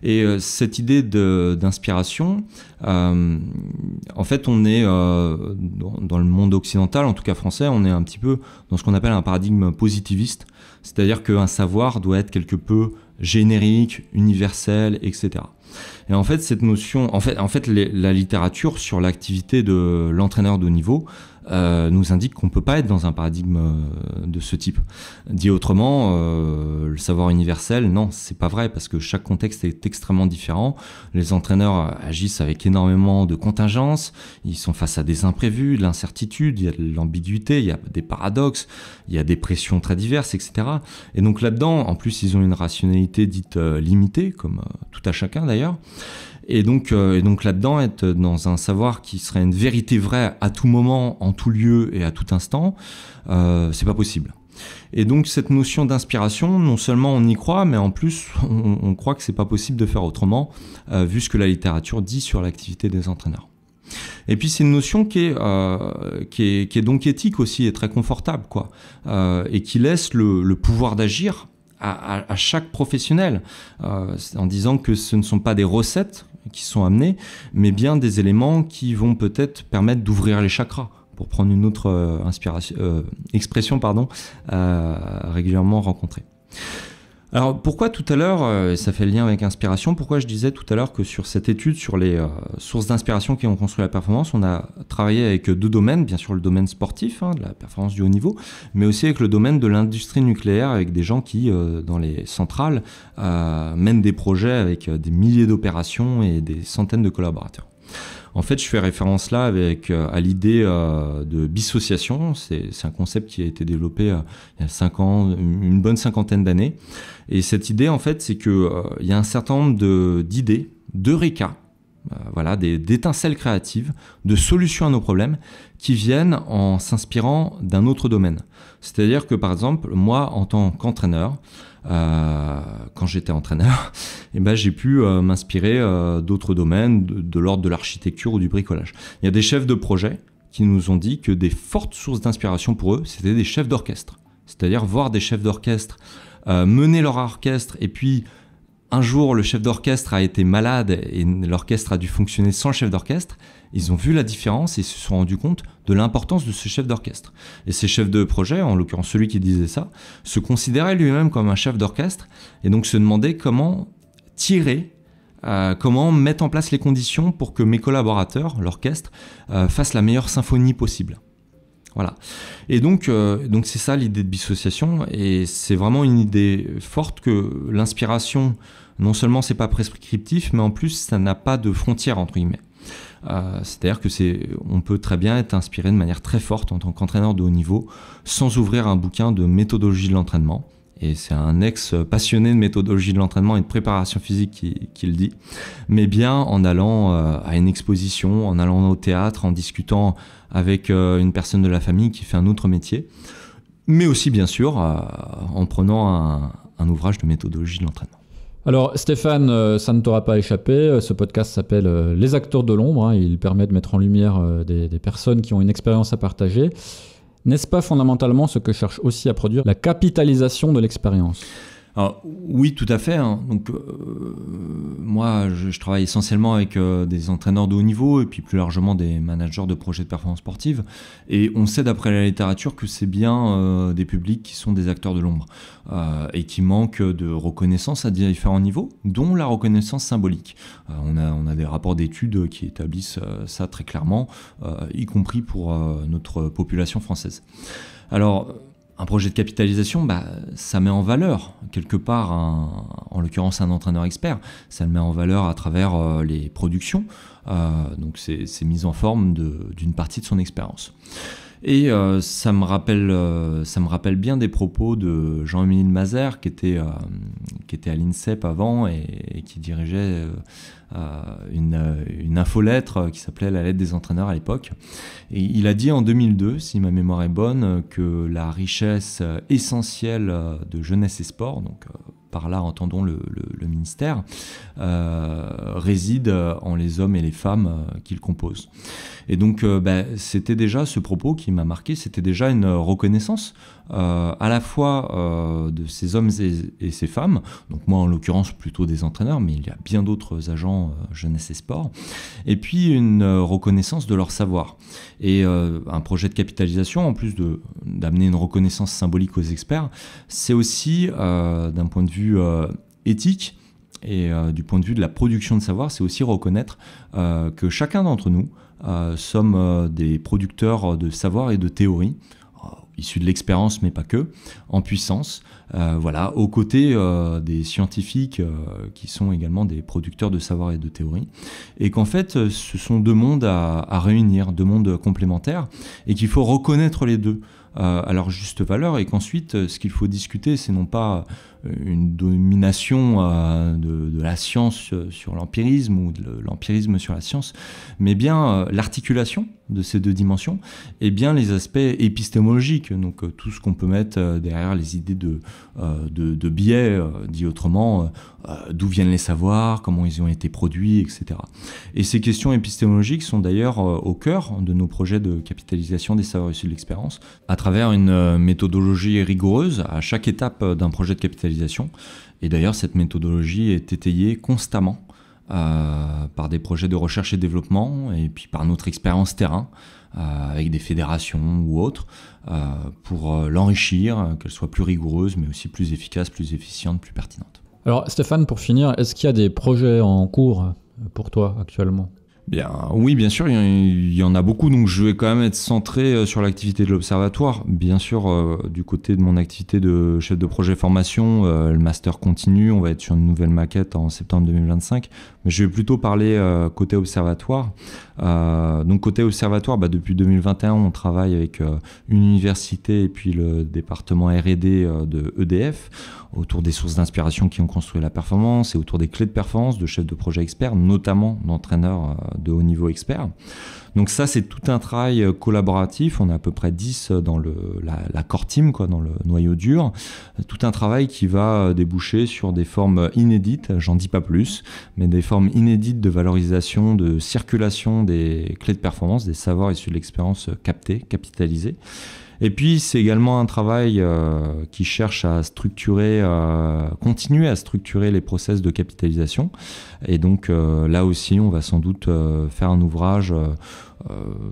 Et cette idée d'inspiration, en fait, on est dans le monde occidental, en tout cas français, on est un petit peu dans ce qu'on appelle un paradigme positiviste, c'est-à-dire qu'un savoir doit être quelque peu générique, universel, etc. Et en fait, cette notion, la littérature sur l'activité de l'entraîneur de haut niveau nous indique qu'on ne peut pas être dans un paradigme de ce type. Dit autrement, le savoir universel, non, c'est pas vrai parce que chaque contexte est extrêmement différent. Les entraîneurs agissent avec énormément de contingences, ils sont face à des imprévus, de l'incertitude, il y a de l'ambiguïté, il y a des paradoxes, il y a des pressions très diverses, etc. Et donc là-dedans, en plus, ils ont une rationalité dite limitée, comme tout à chacun d'ailleurs. Et donc là-dedans, être dans un savoir qui serait une vérité vraie à tout moment, en tout lieu et à tout instant, c'est pas possible. Et donc cette notion d'inspiration, non seulement on y croit, mais en plus on croit que c'est pas possible de faire autrement, vu ce que la littérature dit sur l'activité des entraîneurs. Et puis c'est une notion qui est donc éthique aussi et très confortable, quoi, et qui laisse le pouvoir d'agir à chaque professionnel, en disant que ce ne sont pas des recettes qui sont amenées, mais bien des éléments qui vont peut-être permettre d'ouvrir les chakras, pour prendre une autre expression régulièrement rencontrée. Alors pourquoi tout à l'heure, ça fait le lien avec inspiration, pourquoi je disais tout à l'heure que sur cette étude sur les sources d'inspiration qui ont construit la performance, on a travaillé avec deux domaines, bien sûr le domaine sportif, de la performance du haut niveau, mais aussi avec le domaine de l'industrie nucléaire, avec des gens qui, dans les centrales, mènent des projets avec des milliers d'opérations et des centaines de collaborateurs. En fait, je fais référence là à l'idée de dissociation. C'est un concept qui a été développé il y a 5 ans, une bonne cinquantaine d'années. Et cette idée, en fait, c'est qu'il y a un certain nombre d'idées, d'eureka, d'étincelles créatives, de solutions à nos problèmes qui viennent en s'inspirant d'un autre domaine. C'est-à-dire que, par exemple, moi, en tant qu'entraîneur, quand j'étais entraîneur, j'ai pu m'inspirer d'autres domaines, de l'ordre de l'architecture ou du bricolage. Il y a des chefs de projet qui nous ont dit que des fortes sources d'inspiration pour eux, c'était des chefs d'orchestre. C'est-à-dire voir des chefs d'orchestre mener leur orchestre, et puis un jour le chef d'orchestre a été malade et l'orchestre a dû fonctionner sans le chef d'orchestre. Ils ont vu la différence et se sont rendus compte de l'importance de ce chef d'orchestre. Et ces chefs de projet, en l'occurrence celui qui disait ça, se considérait lui-même comme un chef d'orchestre et donc se demandait comment comment mettre en place les conditions pour que mes collaborateurs, l'orchestre, fassent la meilleure symphonie possible. Voilà. Et donc c'est ça l'idée de dissociation, et c'est vraiment une idée forte que l'inspiration, non seulement c'est pas prescriptif, mais en plus ça n'a pas de frontières entre guillemets. C'est-à-dire que on peut très bien être inspiré de manière très forte en tant qu'entraîneur de haut niveau sans ouvrir un bouquin de méthodologie de l'entraînement. Et c'est un ex-passionné de méthodologie de l'entraînement et de préparation physique qui le dit, mais bien en allant à une exposition, en allant au théâtre, en discutant avec une personne de la famille qui fait un autre métier, mais aussi bien sûr en prenant un ouvrage de méthodologie de l'entraînement. Alors Stéphane, ça ne t'aura pas échappé, ce podcast s'appelle « Les acteurs de l'ombre », il permet de mettre en lumière des personnes qui ont une expérience à partager. N'est-ce pas fondamentalement ce que cherche aussi à produire la capitalisation de l'expérience ? Alors, oui, tout à fait. Donc, moi, je travaille essentiellement avec des entraîneurs de haut niveau et puis plus largement des managers de projets de performance sportive. Et on sait d'après la littérature que c'est bien des publics qui sont des acteurs de l'ombre et qui manquent de reconnaissance à différents niveaux, dont la reconnaissance symbolique. On a des rapports d'études qui établissent ça très clairement, y compris pour notre population française. Alors, un projet de capitalisation, ça met en valeur, quelque part, en l'occurrence un entraîneur expert, ça le met en valeur à travers les productions, donc c'est mis en forme d'une partie de son expérience. Et ça me rappelle bien des propos de Jean-Émile Mazère, qui était à l'INSEP avant et qui dirigeait une infolettre qui s'appelait La lettre des entraîneurs à l'époque. Et il a dit en 2002, si ma mémoire est bonne, que la richesse essentielle de jeunesse et sport, donc par là entendons le ministère, réside en les hommes et les femmes qui le composent. Et donc c'était déjà ce propos qui m'a marqué, c'était déjà une reconnaissance à la fois de ces hommes et ces femmes, donc moi en l'occurrence plutôt des entraîneurs, mais il y a bien d'autres agents jeunesse et sport, et puis une reconnaissance de leur savoir. Et un projet de capitalisation, en plus d'amener une reconnaissance symbolique aux experts, c'est aussi d'un point de vue éthique et du point de vue de la production de savoir, c'est aussi reconnaître que chacun d'entre nous sommes des producteurs de savoir et de théorie, issus de l'expérience mais pas que, en puissance, aux côtés des scientifiques qui sont également des producteurs de savoir et de théorie, et qu'en fait ce sont deux mondes à réunir, deux mondes complémentaires, et qu'il faut reconnaître les deux à leur juste valeur, et qu'ensuite ce qu'il faut discuter, c'est non pas une domination de la science sur l'empirisme ou de l'empirisme sur la science, mais bien l'articulation de ces deux dimensions et bien les aspects épistémologiques, donc tout ce qu'on peut mettre derrière les idées de biais, dit autrement, d'où viennent les savoirs, comment ils ont été produits, etc. Et ces questions épistémologiques sont d'ailleurs au cœur de nos projets de capitalisation des savoirs issus de l'expérience, à travers une méthodologie rigoureuse à chaque étape d'un projet de capitalisation. Et d'ailleurs, cette méthodologie est étayée constamment par des projets de recherche et développement et puis par notre expérience terrain avec des fédérations ou autres pour l'enrichir, qu'elle soit plus rigoureuse mais aussi plus efficace, plus efficiente, plus pertinente. Alors Stéphane, pour finir, est-ce qu'il y a des projets en cours pour toi actuellement ? Bien, oui, bien sûr, il y en a beaucoup, donc je vais quand même être centré sur l'activité de l'Observatoire. Bien sûr, du côté de mon activité de chef de projet formation, le master continue, on va être sur une nouvelle maquette en septembre 2025, mais je vais plutôt parler côté Observatoire. Donc côté Observatoire, depuis 2021, on travaille avec une université et puis le département R&D de EDF, autour des sources d'inspiration qui ont construit la performance et autour des clés de performance de chefs de projet experts, notamment d'entraîneurs de haut niveau experts. Donc ça, c'est tout un travail collaboratif. On est à peu près 10 dans la core team, dans le noyau dur. Tout un travail qui va déboucher sur des formes inédites, j'en dis pas plus, mais des formes inédites de valorisation, de circulation des clés de performance, des savoirs issus de l'expérience captés, capitalisés. Et puis, c'est également un travail qui cherche à structurer, continuer à structurer les process de capitalisation. Et donc, là aussi, on va sans doute faire un ouvrage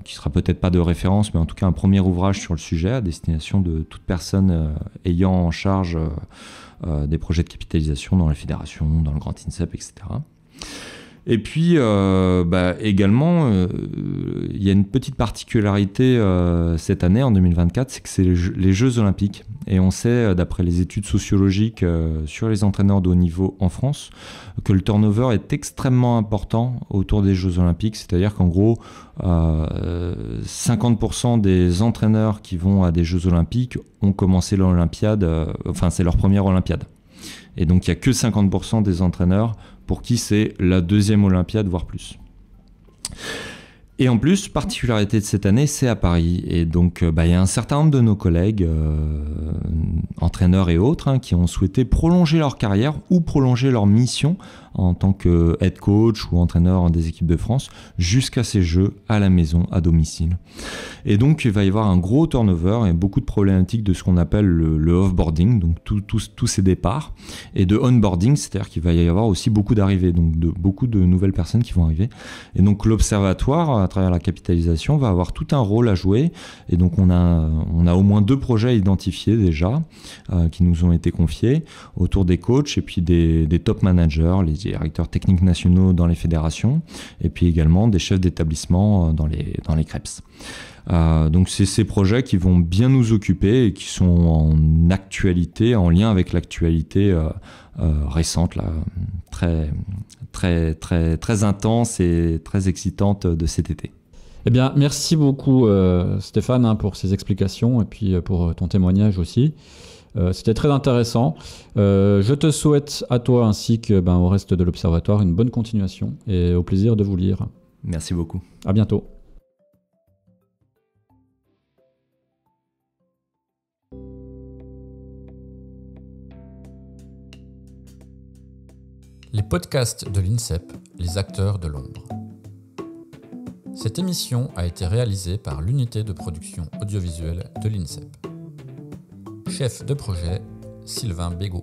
qui sera peut-être pas de référence, mais en tout cas un premier ouvrage sur le sujet à destination de toute personne ayant en charge des projets de capitalisation dans la fédération, dans le grand INSEP, etc. Et puis également, il y a une petite particularité cette année, en 2024, c'est que c'est les Jeux Olympiques. Et on sait, d'après les études sociologiques sur les entraîneurs de haut niveau en France, que le turnover est extrêmement important autour des Jeux Olympiques. C'est-à-dire qu'en gros, 50% des entraîneurs qui vont à des Jeux Olympiques ont commencé l'Olympiade, c'est leur première Olympiade. Et donc, il n'y a que 50% des entraîneurs pour qui c'est la deuxième Olympiade, voire plus. Et en plus, particularité de cette année, c'est à Paris. Et donc, il y a un certain nombre de nos collègues, entraîneurs et autres, qui ont souhaité prolonger leur carrière ou prolonger leur mission en tant que head coach ou entraîneur des équipes de France jusqu'à ces Jeux à la maison, à domicile. Et donc, il va y avoir un gros turnover et beaucoup de problématiques de ce qu'on appelle le off-boarding, donc tous ces départs, et de on-boarding, c'est-à-dire qu'il va y avoir aussi beaucoup d'arrivées, donc beaucoup de nouvelles personnes qui vont arriver. Et donc, l'Observatoire, à travers la capitalisation, va avoir tout un rôle à jouer. Et donc, on a au moins 2 projets identifiés déjà, qui nous ont été confiés, autour des coachs et puis des top managers, les directeurs techniques nationaux dans les fédérations, et puis également des chefs d'établissement dans les CREPS. Donc c'est ces projets qui vont bien nous occuper et qui sont en actualité, en lien avec l'actualité récente, là, très intense et très excitante de cet été. Eh bien, merci beaucoup Stéphane pour ces explications et puis pour ton témoignage aussi. C'était très intéressant. Je te souhaite à toi ainsi qu'au reste de l'Observatoire une bonne continuation et au plaisir de vous lire. Merci beaucoup. À bientôt. Les podcasts de l'INSEP, les acteurs de l'ombre. Cette émission a été réalisée par l'unité de production audiovisuelle de l'INSEP. Chef de projet, Sylvain Bégaud.